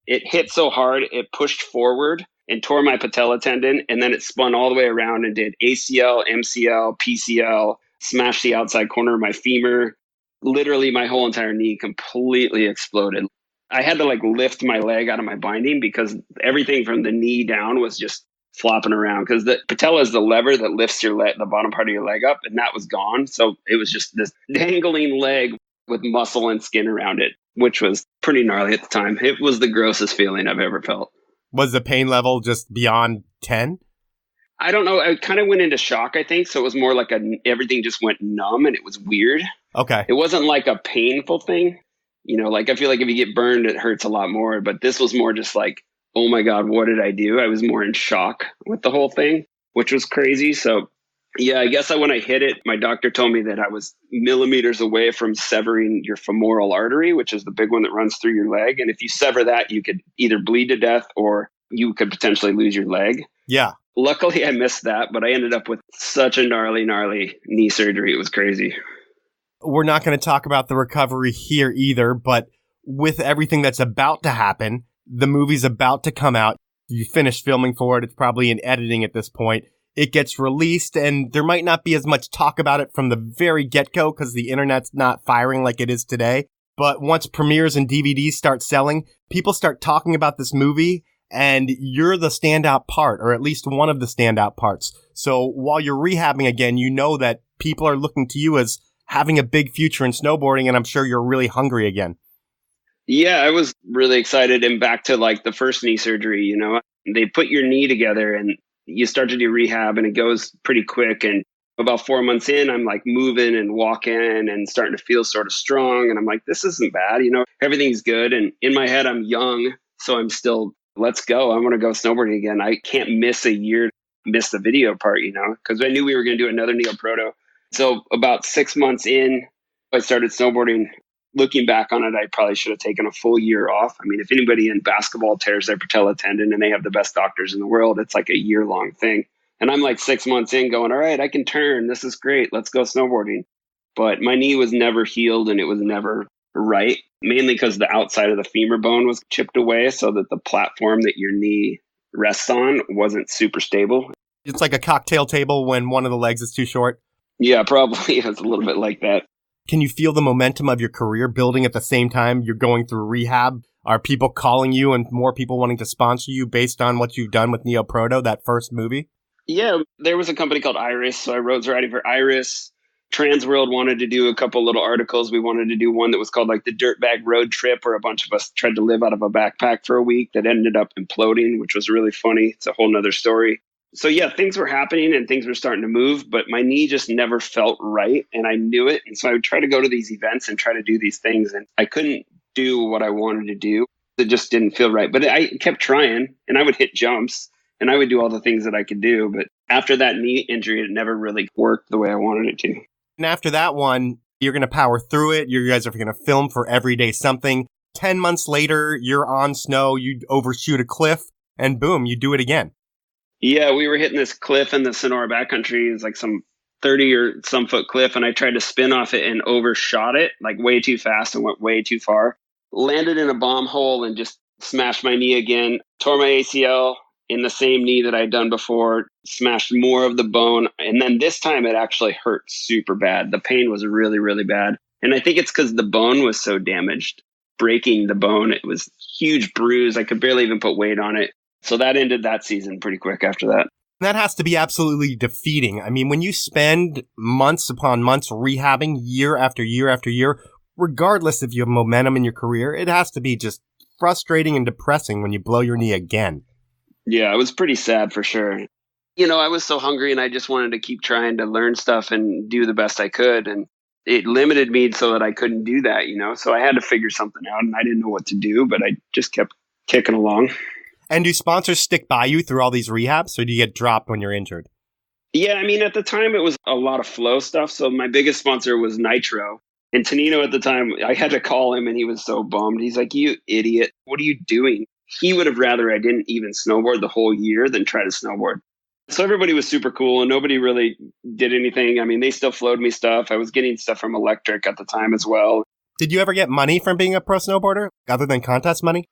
It hit so hard, it pushed forward and tore my patella tendon. And then it spun all the way around and did ACL, MCL, PCL, smashed the outside corner of my femur. Literally, my whole entire knee completely exploded. I had to lift my leg out of my binding because everything from the knee down was just flopping around, because the patella is the lever that lifts your leg, the bottom part of your leg up, and that was gone. So it was just this dangling leg with muscle and skin around it, which was pretty gnarly at the time. It was the grossest feeling I've ever felt. Was the pain level just beyond 10? I don't know. I kind of went into shock, I think. So it was more like everything just went numb and it was weird. Okay. It wasn't like a painful thing. I feel like if you get burned, it hurts a lot more. But this was more just like, oh my God, what did I do? I was more in shock with the whole thing, which was crazy. So yeah, I guess when I hit it, my doctor told me that I was millimeters away from severing your femoral artery, which is the big one that runs through your leg. And if you sever that, you could either bleed to death or you could potentially lose your leg. Yeah. Luckily, I missed that, but I ended up with such a gnarly knee surgery. It was crazy. We're not going to talk about the recovery here either, but with everything that's about to happen, the movie's about to come out. You finished filming for it. It's probably in editing at this point. It gets released, and there might not be as much talk about it from the very get-go because the internet's not firing like it is today. But once premieres and DVDs start selling, people start talking about this movie, and you're the standout part, or at least one of the standout parts. So while you're rehabbing again, you know that people are looking to you as having a big future in snowboarding, and I'm sure you're really hungry again. Yeah, I was really excited. And back to the first knee surgery, they put your knee together and you start to do rehab and it goes pretty quick. And about 4 months in, I'm moving and walking and starting to feel sort of strong. And I'm like, this isn't bad. Everything's good. And in my head, I'm young. So I'm still, let's go. I want to go snowboarding again. I can't miss a year, miss the video part, because I knew we were going to do another Neo-Proto. So about 6 months in, I started snowboarding. Looking back on it, I probably should have taken a full year off. I mean, if anybody in basketball tears their patella tendon and they have the best doctors in the world, it's like a year-long thing. And I'm 6 months in going, all right, I can turn. This is great. Let's go snowboarding. But my knee was never healed and it was never right, mainly because the outside of the femur bone was chipped away so that the platform that your knee rests on wasn't super stable. It's like a cocktail table when one of the legs is too short. Yeah, probably. It's a little bit like that. Can you feel the momentum of your career building at the same time you're going through rehab? Are people calling you and more people wanting to sponsor you based on what you've done with Neo-Proto, that first movie? Yeah, there was a company called Iris. So I wrote writing for Iris. Transworld wanted to do a couple little articles. We wanted to do one that was called the Dirtbag Road Trip, where a bunch of us tried to live out of a backpack for a week that ended up imploding, which was really funny. It's a whole nother story. So yeah, things were happening and things were starting to move, but my knee just never felt right. And I knew it. And so I would try to go to these events and try to do these things. And I couldn't do what I wanted to do. It just didn't feel right. But I kept trying and I would hit jumps and I would do all the things that I could do. But after that knee injury, it never really worked the way I wanted it to. And after that one, you're going to power through it. You guys are going to film for Everyday Something. 10 months later, you're on snow, you overshoot a cliff, and boom, you do it again. Yeah, we were hitting this cliff in the Sonora backcountry. It was some 30 or some foot cliff, and I tried to spin off it and overshot it way too fast and went way too far. Landed in a bomb hole and just smashed my knee again. Tore my ACL in the same knee that I'd done before. Smashed more of the bone. And then this time it actually hurt super bad. The pain was really, really bad. And I think it's because the bone was so damaged. Breaking the bone, it was huge bruise. I could barely even put weight on it. So that ended that season pretty quick after that. That has to be absolutely defeating. I mean, when you spend months upon months rehabbing year after year after year, regardless if you have momentum in your career, it has to be just frustrating and depressing when you blow your knee again. Yeah, it was pretty sad for sure. I was so hungry and I just wanted to keep trying to learn stuff and do the best I could. And it limited me so that I couldn't do that, So I had to figure something out and I didn't know what to do, but I just kept kicking along. And do sponsors stick by you through all these rehabs, or do you get dropped when you're injured? Yeah, I mean, at the time, it was a lot of flow stuff. So my biggest sponsor was Nitro. And Tonino at the time, I had to call him and he was so bummed. He's like, you idiot, what are you doing? He would have rather I didn't even snowboard the whole year than try to snowboard. So everybody was super cool and nobody really did anything. I mean, they still flowed me stuff. I was getting stuff from Electric at the time as well. Did you ever get money from being a pro snowboarder, other than contest money?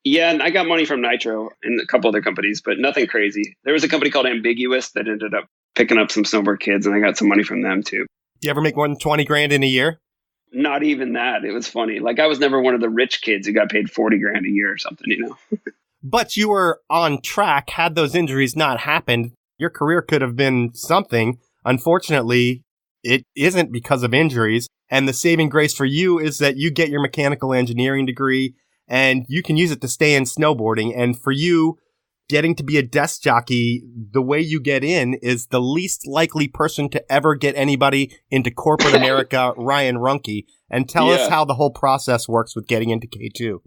Yeah, and I got money from Nitro and a couple other companies, but nothing crazy. There was a company called Ambiguous that ended up picking up some snowboard kids, and I got some money from them too. Do you ever make more than 20 grand in a year? Not even that. It was funny. Like, I was never one of the rich kids who got paid 40 grand a year or something, you know? But you were on track. Had those injuries not happened, your career could have been something. Unfortunately, it isn't because of injuries. And the saving grace for you is that you get your mechanical engineering degree and you can use it to stay in snowboarding. And for you, getting to be a desk jockey, the way you get in is the least likely person to ever get anybody into corporate America, Ryan Runke. And tell us how the whole process works with getting into K2.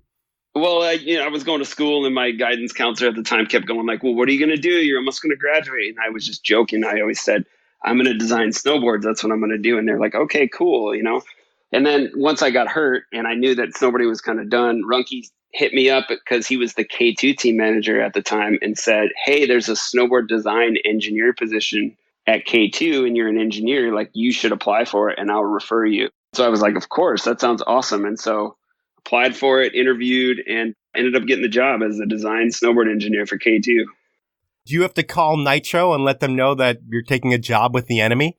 Well, I was going to school, and my guidance counselor at the time kept going like, well, what are you going to do? You're almost going to graduate. And I was just joking. I always said, I'm going to design snowboards. That's what I'm going to do. And they're like, okay, cool, you know? And then once I got hurt and I knew that snowboarding was kind of done, Runke hit me up because he was the K2 team manager at the time and said, hey, there's a snowboard design engineer position at K2 and you're an engineer, like you should apply for it and I'll refer you. So I was like, of course, that sounds awesome. And so applied for it, interviewed, and ended up getting the job as a design snowboard engineer for K2. Do you have to call Nitro and let them know that you're taking a job with the enemy?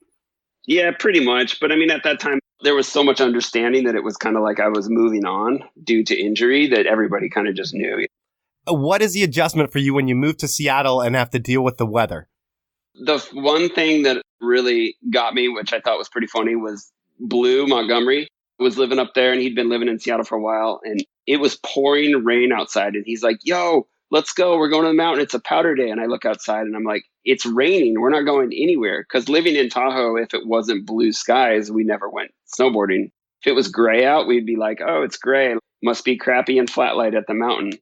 Yeah, pretty much. But I mean, at that time, there was so much understanding that it was kind of like I was moving on due to injury that everybody kind of just knew. What is the adjustment for you when you move to Seattle and have to deal with the weather? The one thing that really got me, which I thought was pretty funny, was Blue Montgomery was living up there and he'd been living in Seattle for a while and it was pouring rain outside. And he's like, yo, let's go. We're going to the mountain. It's a powder day. And I look outside and I'm like, it's raining. We're not going anywhere. Because living in Tahoe, if it wasn't blue skies, we never went snowboarding. If it was gray out, we'd be like, oh, it's gray. Must be crappy and flat light at the mountain.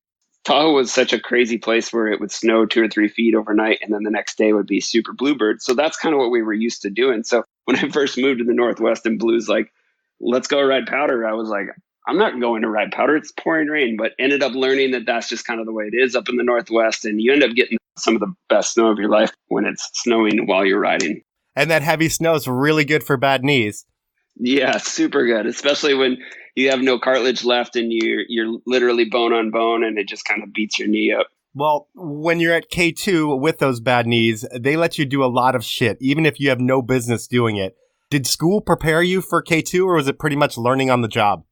Tahoe was such a crazy place where it would snow 2 or 3 feet overnight. And then the next day would be super bluebird. So that's kind of what we were used to doing. So when I first moved to the Northwest and Blue's like, let's go ride powder, I was like, I'm not going to ride powder. It's pouring rain, but ended up learning that that's just kind of the way it is up in the Northwest. And you end up getting some of the best snow of your life when it's snowing while you're riding. And that heavy snow is really good for bad knees. Yeah, super good, especially when you have no cartilage left and you're literally bone on bone and it just kind of beats your knee up. Well, when you're at K2 with those bad knees, they let you do a lot of shit, even if you have no business doing it. Did school prepare you for K2 or was it pretty much learning on the job?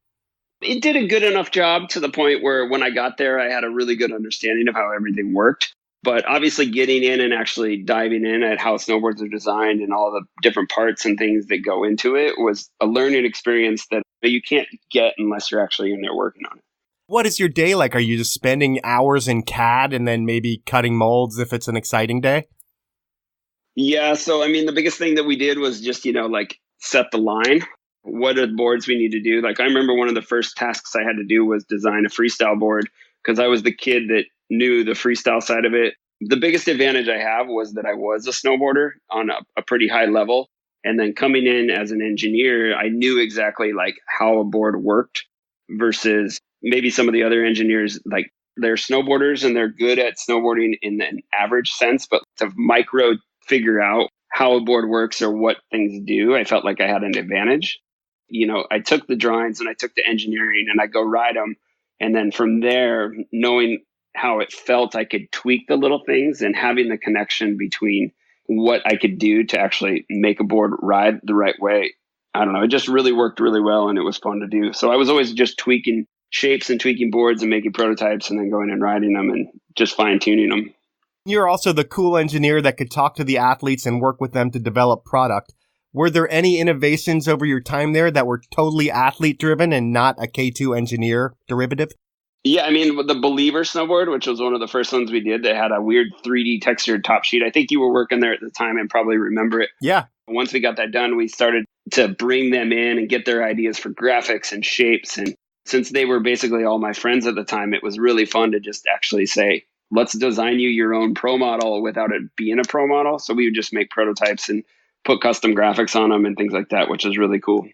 It did a good enough job to the point where when I got there, I had a really good understanding of how everything worked. But obviously getting in and actually diving in at how snowboards are designed and all the different parts and things that go into it was a learning experience that you can't get unless you're actually in there working on it. What is your day like? Are you just spending hours in CAD and then maybe cutting molds if it's an exciting day? Yeah. So, I mean, the biggest thing that we did was just, like set the line. What are the boards we need to do? Like, I remember one of the first tasks I had to do was design a freestyle board because I was the kid that knew the freestyle side of it. The biggest advantage I have was that I was a snowboarder on a pretty high level. And then coming in as an engineer, I knew exactly like how a board worked versus maybe some of the other engineers, like they're snowboarders and they're good at snowboarding in an average sense, but to micro figure out how a board works or what things do, I felt like I had an advantage. I took the drawings and I took the engineering and I go ride them. And then from there, knowing how it felt, I could tweak the little things and having the connection between what I could do to actually make a board ride the right way. I don't know. It just really worked really well and it was fun to do. So I was always just tweaking shapes and tweaking boards and making prototypes and then going and riding them and just fine tuning them. You're also the cool engineer that could talk to the athletes and work with them to develop product. Were there any innovations over your time there that were totally athlete driven and not a K2 engineer derivative? Yeah, I mean, the Believer snowboard, which was one of the first ones we did that had a weird 3D textured top sheet. I think you were working there at the time and probably remember it. Yeah. Once we got that done, we started to bring them in and get their ideas for graphics and shapes. And since they were basically all my friends at the time, it was really fun to just actually say, let's design you your own pro model without it being a pro model. So we would just make prototypes and put custom graphics on them and things like that, which is really cool.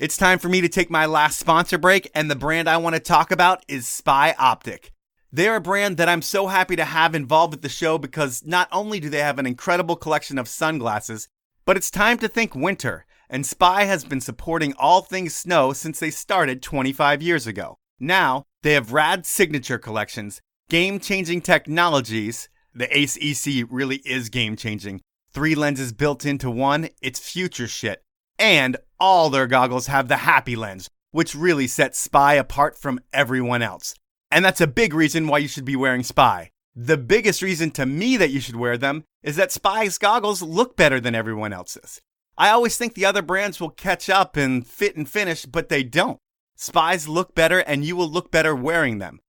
It's time for me to take my last sponsor break, and the brand I want to talk about is Spy Optic. They're a brand that I'm so happy to have involved with the show because not only do they have an incredible collection of sunglasses, but it's time to think winter. and Spy has been supporting all things snow since they started 25 years ago. Now, they have rad signature collections, game-changing technologies. The Ace EC really is game-changing. 3 lenses built into one, it's future shit. And all their goggles have the Happy Lens, which really sets Spy apart from everyone else. And that's a big reason why you should be wearing Spy. The biggest reason to me that you should wear them is that Spy's goggles look better than everyone else's. I always think the other brands will catch up and fit and finish, but they don't. Spy's look better and you will look better wearing them.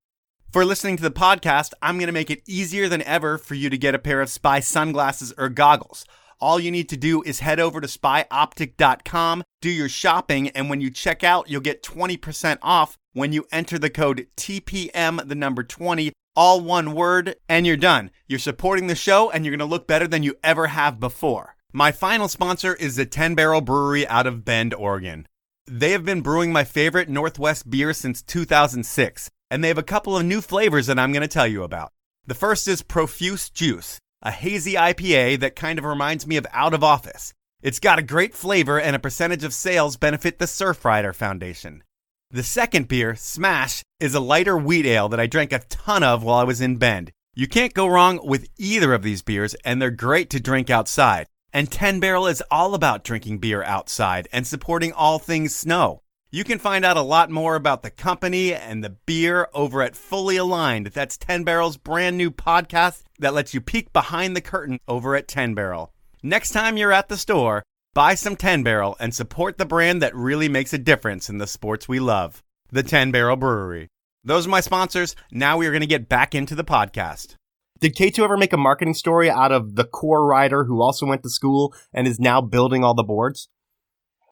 For listening to the podcast, I'm going to make it easier than ever for you to get a pair of Spy sunglasses or goggles. All you need to do is head over to spyoptic.com, do your shopping, and when you check out, you'll get 20% off when you enter the code TPM, the number 20, all one word, and you're done. You're supporting the show, and you're going to look better than you ever have before. My final sponsor is the 10 Barrel Brewery out of Bend, Oregon. They have been brewing my favorite Northwest beer since 2006, and they have a couple of new flavors that I'm going to tell you about. The first is Profuse Juice, a hazy IPA that kind of reminds me of Out of Office. It's got a great flavor and a percentage of sales benefit the Surfrider Foundation. The second beer, Smash, is a lighter wheat ale that I drank a ton of while I was in Bend. You can't go wrong with either of these beers, and they're great to drink outside. And 10 Barrel is all about drinking beer outside and supporting all things snow. You can find out a lot more about the company and the beer over at Fully Aligned. That's 10 Barrel's brand new podcast that lets you peek behind the curtain over at 10 Barrel. Next time you're at the store, buy some 10 Barrel and support the brand that really makes a difference in the sports we love, the 10 Barrel Brewery. Those are my sponsors. Now we are going to get back into the podcast. Did K2 ever make a marketing story out of the core rider who also went to school and is now building all the boards?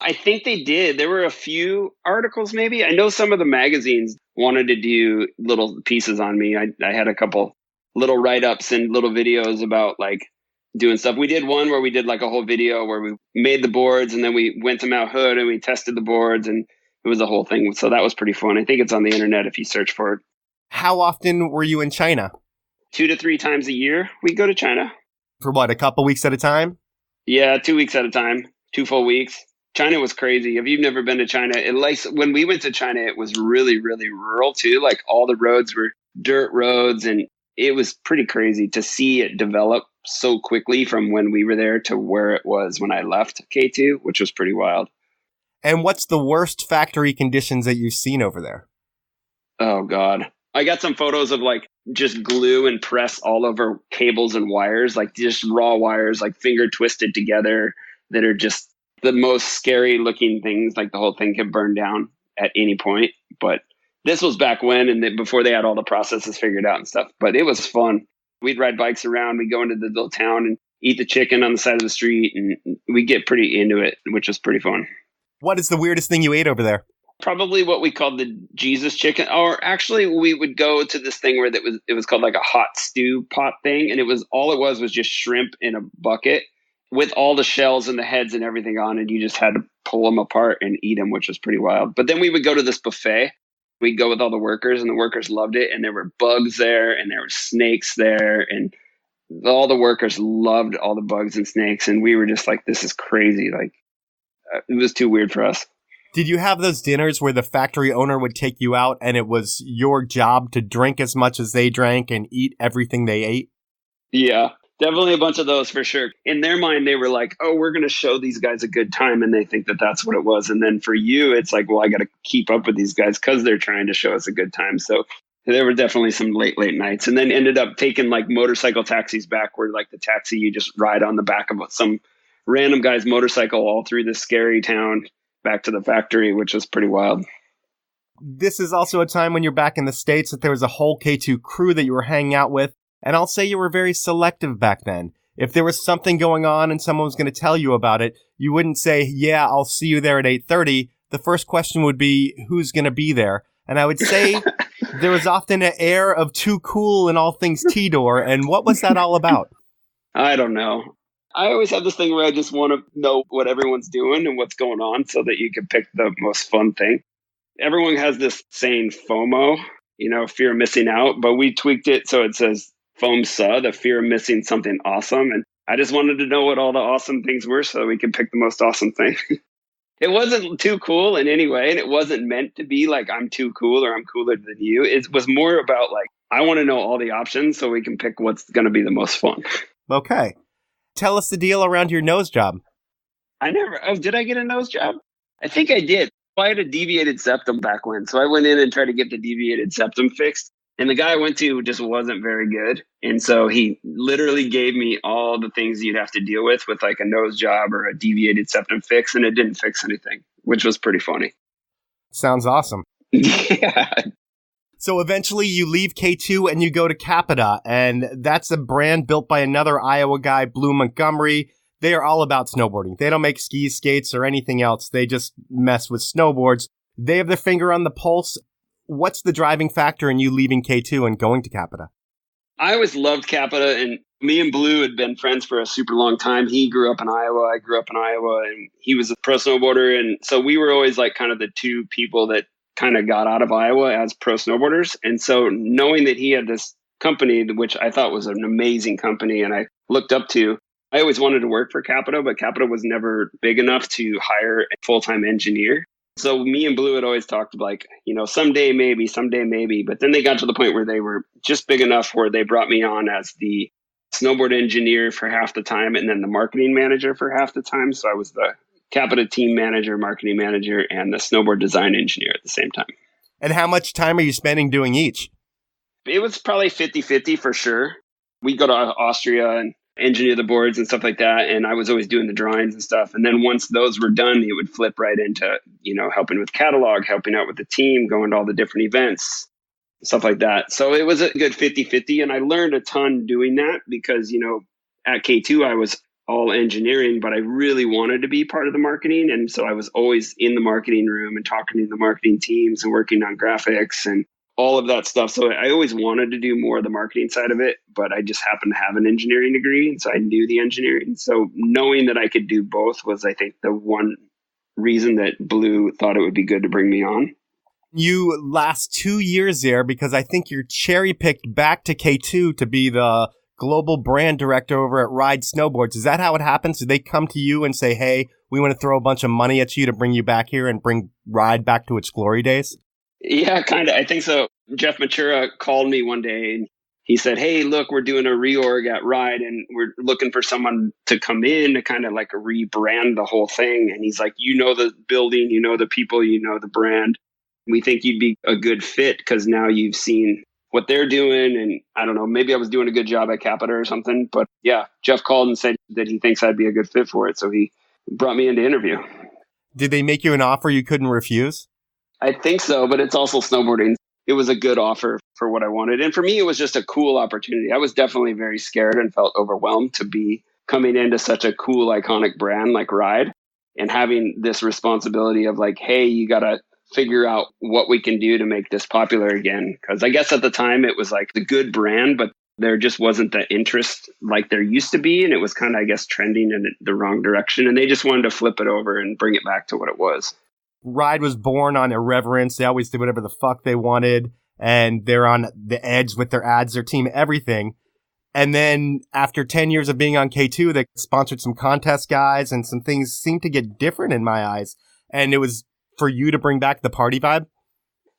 I think they did. There were a few articles, maybe. I know some of the magazines wanted to do little pieces on me. I had a couple little write-ups and little videos about like doing stuff. We did one where we did like a whole video where we made the boards and then we went to Mount Hood and we tested the boards and it was a whole thing. So that was pretty fun. I think it's on the internet if you search for it. How often were you in China? 2 to 3 times a year we go to China. For what, a couple weeks at a time? Yeah, 2 weeks at a time, 2 full weeks. China was crazy. If you've never been to China, when we went to China, it was really, really rural too. Like all the roads were dirt roads and it was pretty crazy to see it develop so quickly from when we were there to where it was when I left K2, which was pretty wild. And what's the worst factory conditions that you've seen over there? Oh, God. I got some photos of like just glue and press all over cables and wires, like just raw wires, like finger twisted together that are just the most scary looking things. Like the whole thing could burn down at any point. But this was back when and before they had all the processes figured out and stuff. But it was fun. We'd ride bikes around. We'd go into the little town and eat the chicken on the side of the street. And we get pretty into it, which was pretty fun. What is the weirdest thing you ate over there? Probably what we called the Jesus chicken. Or actually, we would go to this thing where it was called like a hot stew pot thing. And it was just shrimp in a bucket with all the shells and the heads and everything on it. You just had to pull them apart and eat them, which was pretty wild. But then we would go to this buffet. We'd go with all the workers and the workers loved it. And there were bugs there and there were snakes there. And all the workers loved all the bugs and snakes. And we were just like, this is crazy. Like, it was too weird for us. Did you have those dinners where the factory owner would take you out and it was your job to drink as much as they drank and eat everything they ate? Yeah, definitely a bunch of those for sure. In their mind, they were like, oh, we're going to show these guys a good time. And they think that that's what it was. And then for you, it's like, well, I got to keep up with these guys because they're trying to show us a good time. So there were definitely some late nights, and then ended up taking like motorcycle taxis back where like the taxi, you just ride on the back of some random guy's motorcycle all through this scary town back to the factory, which was pretty wild. This is also a time when you're back in the States that there was a whole K2 crew that you were hanging out with. And I'll say you were very selective back then. If there was something going on and someone was going to tell you about it, you wouldn't say, yeah, I'll see you there at 8:30. The first question would be, who's going to be there? And I would say there was often an air of too cool in all things Tedore. And what was that all about? I don't know. I always have this thing where I just want to know what everyone's doing and what's going on so that you can pick the most fun thing. Everyone has this saying FOMO, fear of missing out, but we tweaked it so it says FOMSA, the fear of missing something awesome. And I just wanted to know what all the awesome things were so we could pick the most awesome thing. It wasn't too cool in any way, and it wasn't meant to be like I'm too cool or I'm cooler than you. It was more about like I want to know all the options so we can pick what's going to be the most fun. Okay. Tell us the deal around your nose job. Did I get a nose job? I think I did. I had a deviated septum back when, so I went in and tried to get the deviated septum fixed. And the guy I went to just wasn't very good. And so he literally gave me all the things you'd have to deal with like a nose job or a deviated septum fix. And it didn't fix anything, which was pretty funny. Sounds awesome. Yeah. So eventually you leave K2 and you go to Capita. And that's a brand built by another Iowa guy, Blue Montgomery. They are all about snowboarding. They don't make skis, skates, or anything else. They just mess with snowboards. They have their finger on the pulse. What's the driving factor in you leaving K2 and going to Capita? I always loved Capita, and me and Blue had been friends for a super long time. He grew up in Iowa. I grew up in Iowa, and he was a pro snowboarder. And so we were always like kind of the two people that kind of got out of Iowa as pro snowboarders. And so knowing that he had this company, which I thought was an amazing company and I looked up to, I always wanted to work for Capita, but Capita was never big enough to hire a full-time engineer. So me and Blue had always talked like, someday maybe. But then they got to the point where they were just big enough where they brought me on as the snowboard engineer for half the time and then the marketing manager for half the time. So I was the Capita team manager, marketing manager, and the snowboard design engineer at the same time. And how much time are you spending doing each? It was probably 50-50 for sure. We'd go to Austria and engineer the boards and stuff like that. And I was always doing the drawings and stuff. And then once those were done, it would flip right into, helping with catalog, helping out with the team, going to all the different events, stuff like that. So it was a good 50-50. And I learned a ton doing that because, at K2, I was all engineering, but I really wanted to be part of the marketing. And so I was always in the marketing room and talking to the marketing teams and working on graphics and all of that stuff. So I always wanted to do more of the marketing side of it, but I just happened to have an engineering degree. And so I knew the engineering. So knowing that I could do both was, I think, the one reason that Blue thought it would be good to bring me on. You last 2 years there because I think you're cherry picked back to K2 to be the global brand director over at Ride Snowboards. Is that how it happens? Do they come to you and say, hey, we want to throw a bunch of money at you to bring you back here and bring Ride back to its glory days? Yeah, kind of. I think so. Jeff Matura called me one day and he said, hey, look, we're doing a reorg at Ride and we're looking for someone to come in to kind of like rebrand the whole thing. And he's like, the building, the people, the brand. We think you'd be a good fit because now you've seen what they're doing. And I don't know, maybe I was doing a good job at Capita or something. But yeah, Jeff called and said that he thinks I'd be a good fit for it. So he brought me in to interview. Did they make you an offer you couldn't refuse? I think so, but it's also snowboarding. It was a good offer for what I wanted. And for me, it was just a cool opportunity. I was definitely very scared and felt overwhelmed to be coming into such a cool, iconic brand like Ride and having this responsibility of like, hey, you got to figure out what we can do to make this popular again. Because I guess at the time it was like the good brand, but there just wasn't the interest like there used to be. And it was kind of, I guess, trending in the wrong direction. And they just wanted to flip it over and bring it back to what it was. Ride was born on irreverence. They always did whatever the fuck they wanted. And they're on the edge with their ads, their team, everything. And then after 10 years of being on K2, they sponsored some contest guys and some things seemed to get different in my eyes. And it was for you to bring back the party vibe?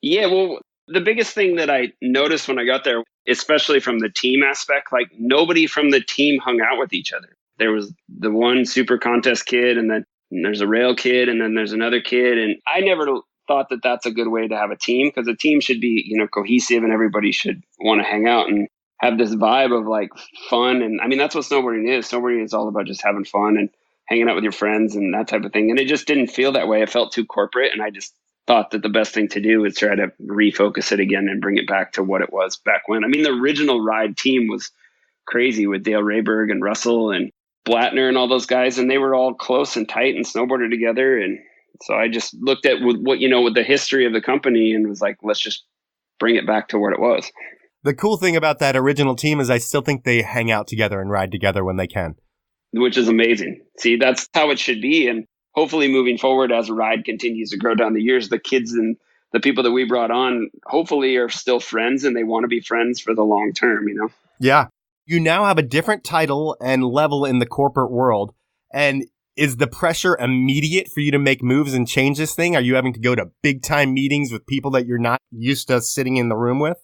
Yeah, well, the biggest thing that I noticed when I got there, especially from the team aspect, like nobody from the team hung out with each other. There was the one super contest kid and then there's a rail kid and then there's another kid. And I never thought that that's a good way to have a team because a team should be, cohesive and everybody should want to hang out and have this vibe of like fun. And I mean, that's what snowboarding is. Snowboarding is all about just having fun and hanging out with your friends and that type of thing. And it just didn't feel that way. It felt too corporate. And I just thought that the best thing to do was try to refocus it again and bring it back to what it was back when. I mean, the original Ride team was crazy with Dale Rayberg and Russell and Blattner and all those guys. And they were all close and tight and snowboarded together. And so I just looked at with the history of the company and was like, let's just bring it back to what it was. The cool thing about that original team is I still think they hang out together and ride together when they can. Which is amazing. See, that's how it should be. And hopefully moving forward as Ride continues to grow down the years, the kids and the people that we brought on hopefully are still friends and they want to be friends for the long term, Yeah. You now have a different title and level in the corporate world. And Is the pressure immediate for you to make moves and change this thing? Are you having to go to big time meetings with people that you're not used to sitting in the room with?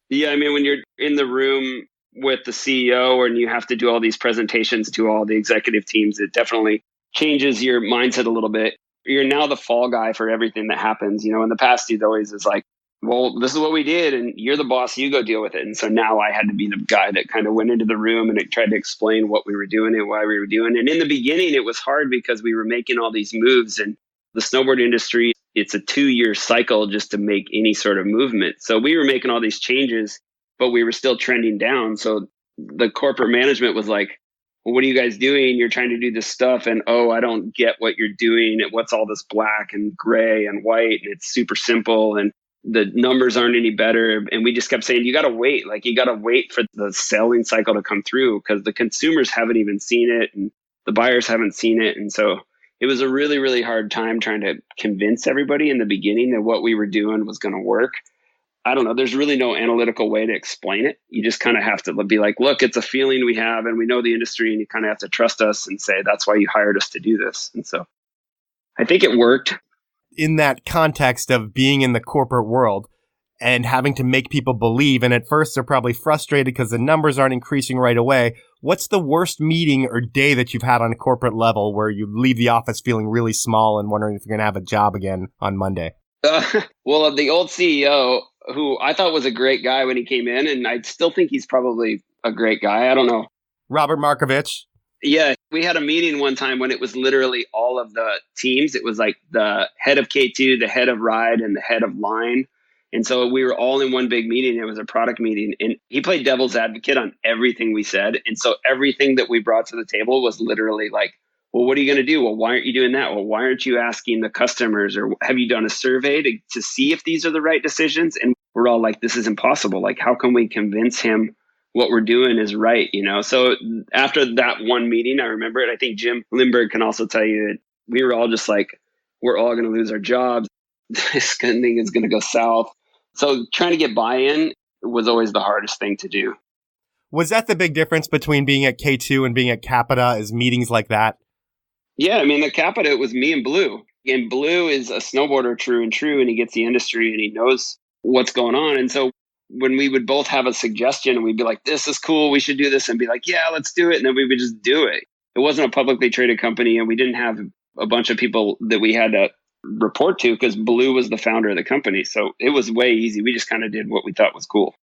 Yeah, I mean, when you're in the room with the CEO and you have to do all these presentations to all the executive teams, it definitely changes your mindset a little bit. You're now the fall guy for everything that happens. You know, in the past, you'd always is like, well, this is what we did and you're the boss, you go deal with it. And so now I had to be the guy that kind of went into the room and it tried to explain what we were doing and why we were doing. And in the beginning, it was hard because we were making all these moves, and the snowboard industry, it's a 2-year cycle just to make any sort of movement. So we were making all these changes, but we were still trending down. So the corporate management was like, well, what are you guys doing? You're trying to do this stuff. And, oh, I don't get what you're doing. What's all this black and gray and white? And it's super simple. And the numbers aren't any better. And we just kept saying, you got to wait. Like, you got to wait for the selling cycle to come through because the consumers haven't even seen it and the buyers haven't seen it. And so it was a really, really hard time trying to convince everybody in the beginning that what we were doing was going to work. I don't know. There's really no analytical way to explain it. You just kind of have to be like, look, it's a feeling we have and we know the industry, and you kind of have to trust us and say, that's why you hired us to do this. And so I think it worked. In that context of being in the corporate world and having to make people believe, and at first they're probably frustrated because the numbers aren't increasing right away. What's the worst meeting or day that you've had on a corporate level where you leave the office feeling really small and wondering if you're going to have a job again on Monday? Well, the old CEO, who I thought was a great guy when he came in, and I still think he's probably a great guy. I don't know. Robert Markovich. Yeah, we had a meeting one time when it was literally all of the teams. It was like the head of K2, the head of ride, and the head of line. And so we were all in one big meeting. It was a product meeting, and he played devil's advocate on everything we said. And so everything that we brought to the table was literally like, well, what are you going to do? Well, why aren't you doing that? Well, why aren't you asking the customers, or have you done a survey to see if these are the right decisions? And we're all like, this is impossible. Like, how can we convince him what we're doing is right? You know? So after that one meeting, I remember it. I think Jim Lindbergh can also tell you that we were all just like, we're all going to lose our jobs. This thing is going to go south. So trying to get buy-in was always the hardest thing to do. Was that the big difference between being at K2 and being at Capita, is meetings like that? Yeah, I mean, the Capita, it was me and Blue. And Blue is a snowboarder true and true, and he gets the industry and he knows what's going on. And so when we would both have a suggestion and we'd be like, this is cool, we should do this, and be like, yeah, let's do it. And then we would just do it. It wasn't a publicly traded company, and we didn't have a bunch of people that we had to report to because Blue was the founder of the company. So it was way easy. We just kind of did what we thought was cool.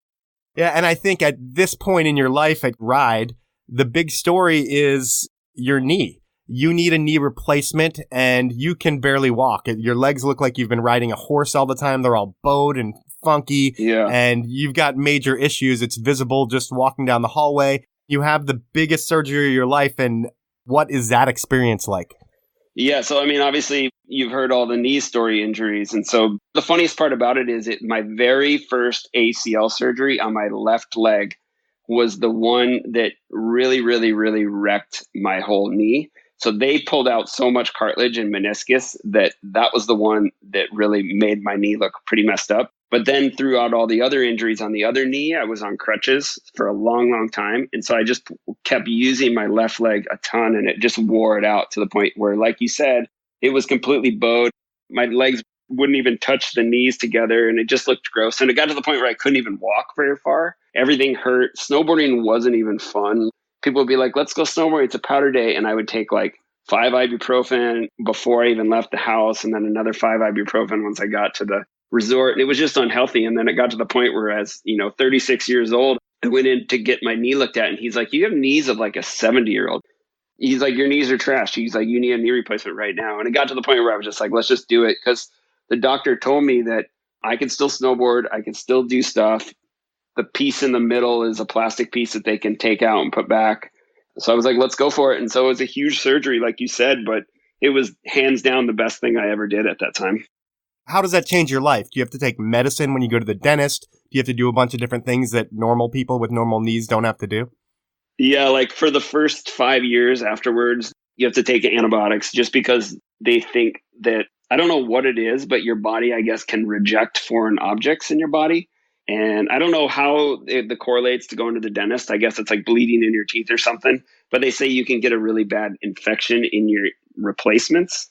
Yeah, and I think at this point in your life at Ride, the big story is your knee. You need a knee replacement and you can barely walk. Your legs look like you've been riding a horse all the time. They're all bowed and funky. Yeah. And you've got major issues. It's visible just walking down the hallway. You have the biggest surgery of your life. And what is that experience like? Yeah. So, I mean, obviously you've heard all the knee story injuries. And so the funniest part about it is my very first ACL surgery on my left leg was the one that really, really, really wrecked my whole knee. So they pulled out so much cartilage and meniscus that was the one that really made my knee look pretty messed up. But then throughout all the other injuries on the other knee, I was on crutches for a long, long time. And so I just kept using my left leg a ton, and it just wore it out to the point where, like you said, it was completely bowed. My legs wouldn't even touch the knees together, and it just looked gross. And it got to the point where I couldn't even walk very far. Everything hurt. Snowboarding wasn't even fun. People would be like, let's go snowboard. It's a powder day. And I would take like 5 ibuprofen before I even left the house, and then another 5 ibuprofen once I got to the resort. And it was just unhealthy. And then it got to the point where, as 36 years old, I went in to get my knee looked at, and he's like, you have knees of like a 70-year-old. He's like, your knees are trash. He's like, you need a knee replacement right now. And it got to the point where I was just like, let's just do it. Because the doctor told me that I could still snowboard. I could still do stuff. The piece in the middle is a plastic piece that they can take out and put back. So I was like, let's go for it. And so it was a huge surgery, like you said, but it was hands down the best thing I ever did at that time. How does that change your life? Do you have to take medicine when you go to the dentist? Do you have to do a bunch of different things that normal people with normal knees don't have to do? Yeah, like for the first 5 years afterwards, you have to take antibiotics just because they think that, I don't know what it is, but your body, I guess, can reject foreign objects in your body. And I don't know how it correlates to going to the dentist. I guess it's like bleeding in your teeth or something. But they say you can get a really bad infection in your replacements.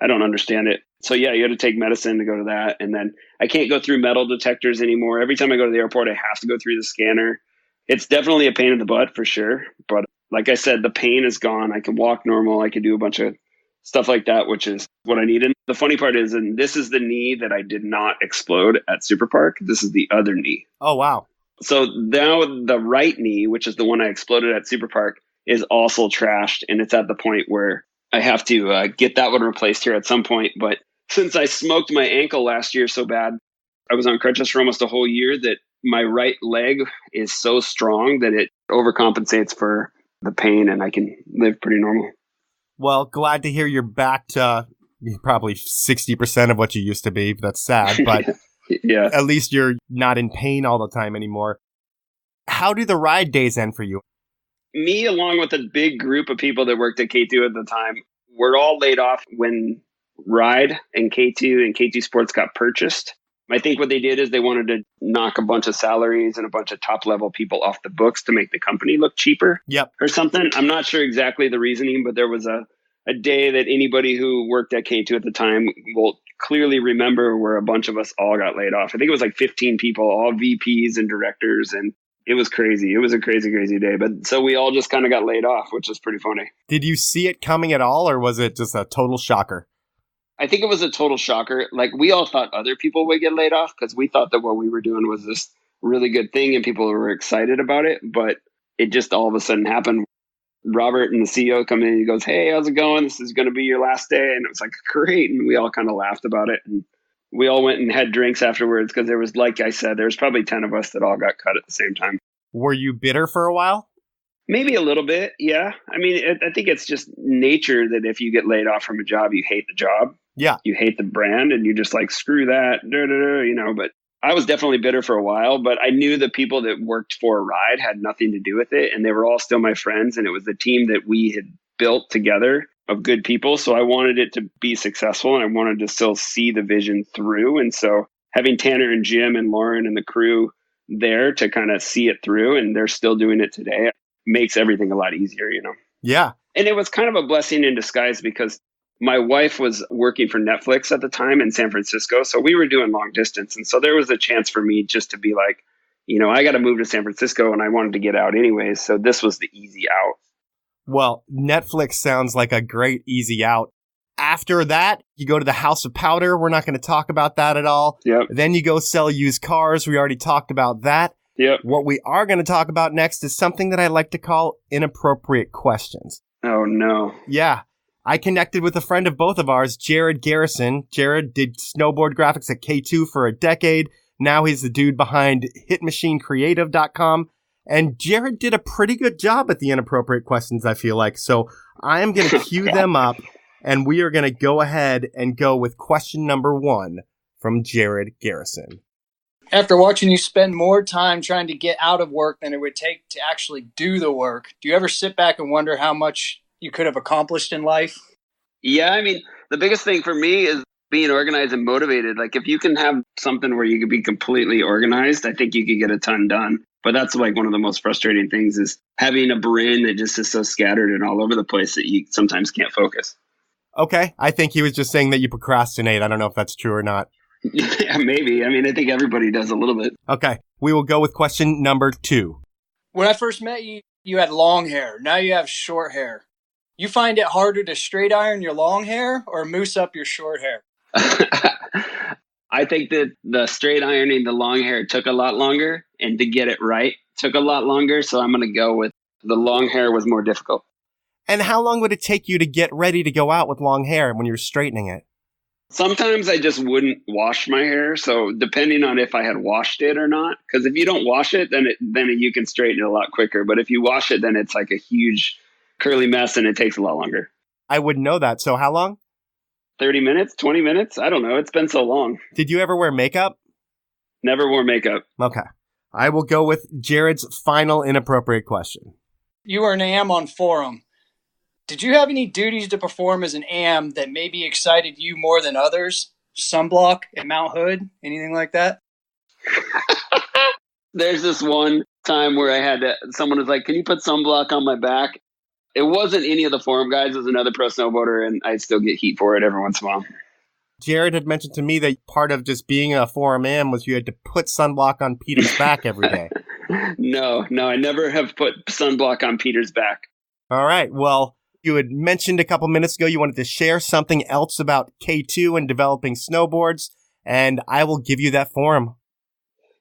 I don't understand it. So yeah, you had to take medicine to go to that. And then I can't go through metal detectors anymore. Every time I go to the airport, I have to go through the scanner. It's definitely a pain in the butt for sure. But like I said, the pain is gone. I can walk normal. I can do a bunch of stuff like that, which is what I need. And the funny part is, and this is the knee that I did not explode at Superpark. This is the other knee. Oh, wow. So now the right knee, which is the one I exploded at Superpark, is also trashed. And it's at the point where I have to get that one replaced here at some point. But since I smoked my ankle last year so bad, I was on crutches for almost a whole year, that my right leg is so strong that it overcompensates for the pain and I can live pretty normal. Well, glad to hear you're back to probably 60% of what you used to be. That's sad, but yeah, at least you're not in pain all the time anymore. How do the ride days end for you? Me, along with a big group of people that worked at K2 at the time, we're all laid off when Ride and K2 and K2 Sports got purchased. I think what they did is they wanted to knock a bunch of salaries and a bunch of top level people off the books to make the company look cheaper. Yep. Or something. I'm not sure exactly the reasoning, but there was a day that anybody who worked at K2 at the time will clearly remember where a bunch of us all got laid off. I think it was like 15 people, all VPs and directors, and it was crazy. It was a crazy, crazy day. But so we all just kind of got laid off, which is pretty funny. Did you see it coming at all, or was it just a total shocker? I think it was a total shocker. Like, we all thought other people would get laid off because we thought that what we were doing was this really good thing and people were excited about it. But it just all of a sudden happened. Robert and the CEO come in and he goes, "Hey, how's it going? This is going to be your last day." And it was like, great. And we all kind of laughed about it. And we all went and had drinks afterwards because there was, like I said, there was probably 10 of us that all got cut at the same time. Were you bitter for a while? Maybe a little bit, yeah. I mean, I think it's just nature that if you get laid off from a job, you hate the job. Yeah. You hate the brand and you just like, screw that, but I was definitely bitter for a while, but I knew the people that worked for Ride had nothing to do with it. And they were all still my friends. And it was the team that we had built together of good people. So I wanted it to be successful and I wanted to still see the vision through. And so having Tanner and Jim and Lauren and the crew there to kind of see it through, and they're still doing it today, makes everything a lot easier, Yeah. And it was kind of a blessing in disguise because my wife was working for Netflix at the time in San Francisco. So we were doing long distance. And so there was a chance for me just to be like, I got to move to San Francisco and I wanted to get out anyways. So this was the easy out. Well, Netflix sounds like a great easy out. After that, you go to the House of Powder. We're not going to talk about that at all. Yep. Then you go sell used cars. We already talked about that. Yep. What we are going to talk about next is something that I like to call inappropriate questions. Oh, no. Yeah. I connected with a friend of both of ours, Jared Garrison. Jared did snowboard graphics at K2 for a decade. Now he's the dude behind hitmachinecreative.com. And Jared did a pretty good job at the inappropriate questions, I feel like. So I am going to cue them up, and we are going to go ahead and go with question number 1 from Jared Garrison. After watching you spend more time trying to get out of work than it would take to actually do the work, do you ever sit back and wonder how much you could have accomplished in life? Yeah, I mean, the biggest thing for me is being organized and motivated. Like, if you can have something where you could be completely organized, I think you could get a ton done. But that's like one of the most frustrating things is having a brain that just is so scattered and all over the place that you sometimes can't focus. Okay. I think he was just saying that you procrastinate. I don't know if that's true or not. Yeah, maybe. I mean, I think everybody does a little bit. Okay. We will go with question number 2. When I first met you, you had long hair. Now you have short hair. You find it harder to straight iron your long hair or mousse up your short hair? I think that the straight ironing the long hair took a lot longer, and to get it right took a lot longer. So I'm going to go with the long hair was more difficult. And how long would it take you to get ready to go out with long hair when you're straightening it? Sometimes I just wouldn't wash my hair. So depending on if I had washed it or not, because if you don't wash it, then you can straighten it a lot quicker. But if you wash it, then it's like a huge curly mess and it takes a lot longer. I wouldn't know that. So how long? 30 minutes, 20 minutes? I don't know. It's been so long. Did you ever wear makeup? Never wore makeup. Okay. I will go with Jared's final inappropriate question. You were an AM on Forum. Did you have any duties to perform as an AM that maybe excited you more than others? Sunblock at Mount Hood? Anything like that? There's this one time where someone was like, can you put sunblock on my back? It wasn't any of the forum guys. It was another pro snowboarder, and I still get heat for it every once in a while. Jared had mentioned to me that part of just being a forum man was you had to put sunblock on Peter's back every day. No, I never have put sunblock on Peter's back. All right. Well, you had mentioned a couple minutes ago you wanted to share something else about K2 and developing snowboards, and I will give you that forum.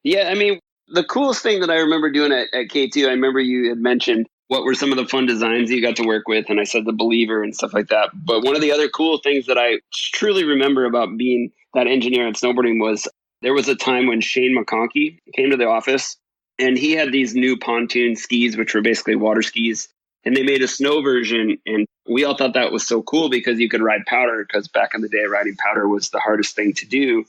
Yeah, I mean, the coolest thing that I remember doing at K2, I remember you had mentioned what were some of the fun designs you got to work with, and I said the Believer and stuff like that. But one of the other cool things that I truly remember about being that engineer at snowboarding was there was a time when Shane McConkey came to the office, and he had these new pontoon skis, which were basically water skis, and they made a snow version, and we all thought that was so cool because you could ride powder, because back in the day, riding powder was the hardest thing to do.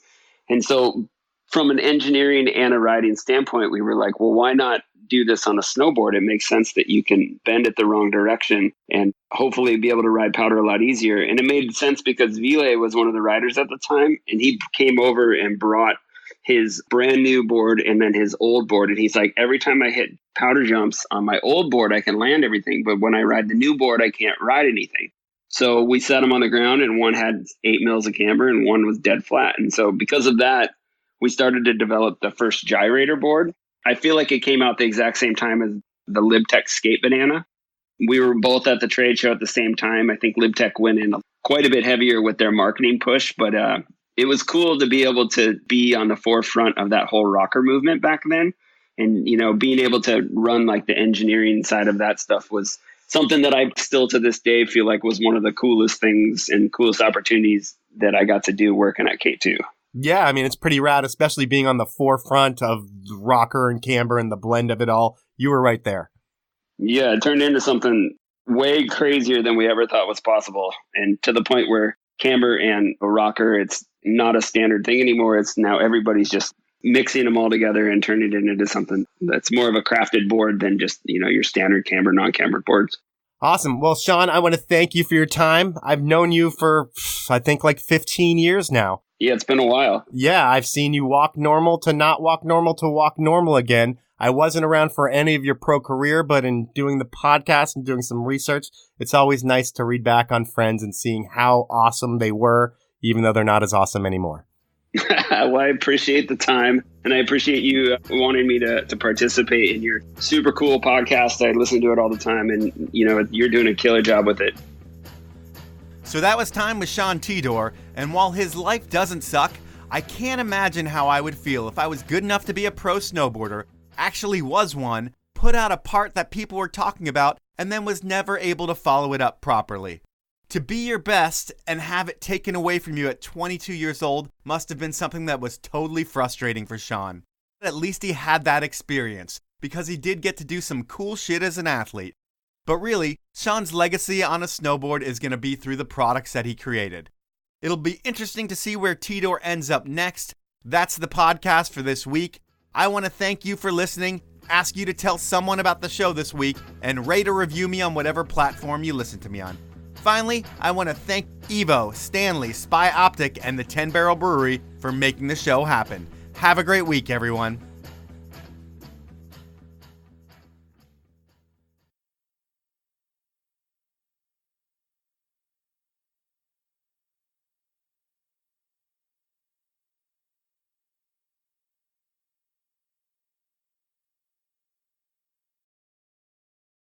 And so from an engineering and a riding standpoint, we were like, well, why not do this on a snowboard? It makes sense that you can bend it the wrong direction and hopefully be able to ride powder a lot easier. And it made sense because Ville was one of the riders at the time, and he came over and brought his brand new board and then his old board. And he's like, every time I hit powder jumps on my old board, I can land everything. But when I ride the new board, I can't ride anything. So we set them on the ground, and one had 8 mils of camber and one was dead flat. And so because of that, we started to develop the first gyrator board. I feel like it came out the exact same time as the LibTech Skate Banana. We were both at the trade show at the same time. I think LibTech went in quite a bit heavier with their marketing push, but it was cool to be able to be on the forefront of that whole rocker movement back then. And, you know, being able to run like the engineering side of that stuff was something that I still to this day feel like was one of the coolest things and coolest opportunities that I got to do working at K2. Yeah, I mean, it's pretty rad, especially being on the forefront of rocker and camber and the blend of it all. You were right there. Yeah, it turned into something way crazier than we ever thought was possible. And to the point where camber and a rocker, it's not a standard thing anymore. It's now everybody's just mixing them all together and turning it into something that's more of a crafted board than just, you know, your standard camber, non-cambered boards. Awesome. Well, Sean, I want to thank you for your time. I've known you for, I think, like 15 years now. Yeah, it's been a while. Yeah, I've seen you walk normal to not walk normal to walk normal again. I wasn't around for any of your pro career, but in doing the podcast and doing some research, it's always nice to read back on friends and seeing how awesome they were, even though they're not as awesome anymore. Well, I appreciate the time, and I appreciate you wanting me to participate in your super cool podcast. I listen to it all the time, and, you know, you're doing a killer job with it. So that was time with Sean Tedore, and while his life doesn't suck, I can't imagine how I would feel if I was good enough to be a pro snowboarder, actually was one, put out a part that people were talking about, and then was never able to follow it up properly. To be your best and have it taken away from you at 22 years old must have been something that was totally frustrating for Sean. At least he had that experience, because he did get to do some cool shit as an athlete. But really, Sean's legacy on a snowboard is going to be through the products that he created. It'll be interesting to see where Tedore ends up next. That's the podcast for this week. I want to thank you for listening, ask you to tell someone about the show this week, and rate or review me on whatever platform you listen to me on. Finally, I want to thank Evo, Stanley, Spy Optic, and the 10 Barrel Brewery for making the show happen. Have a great week, everyone.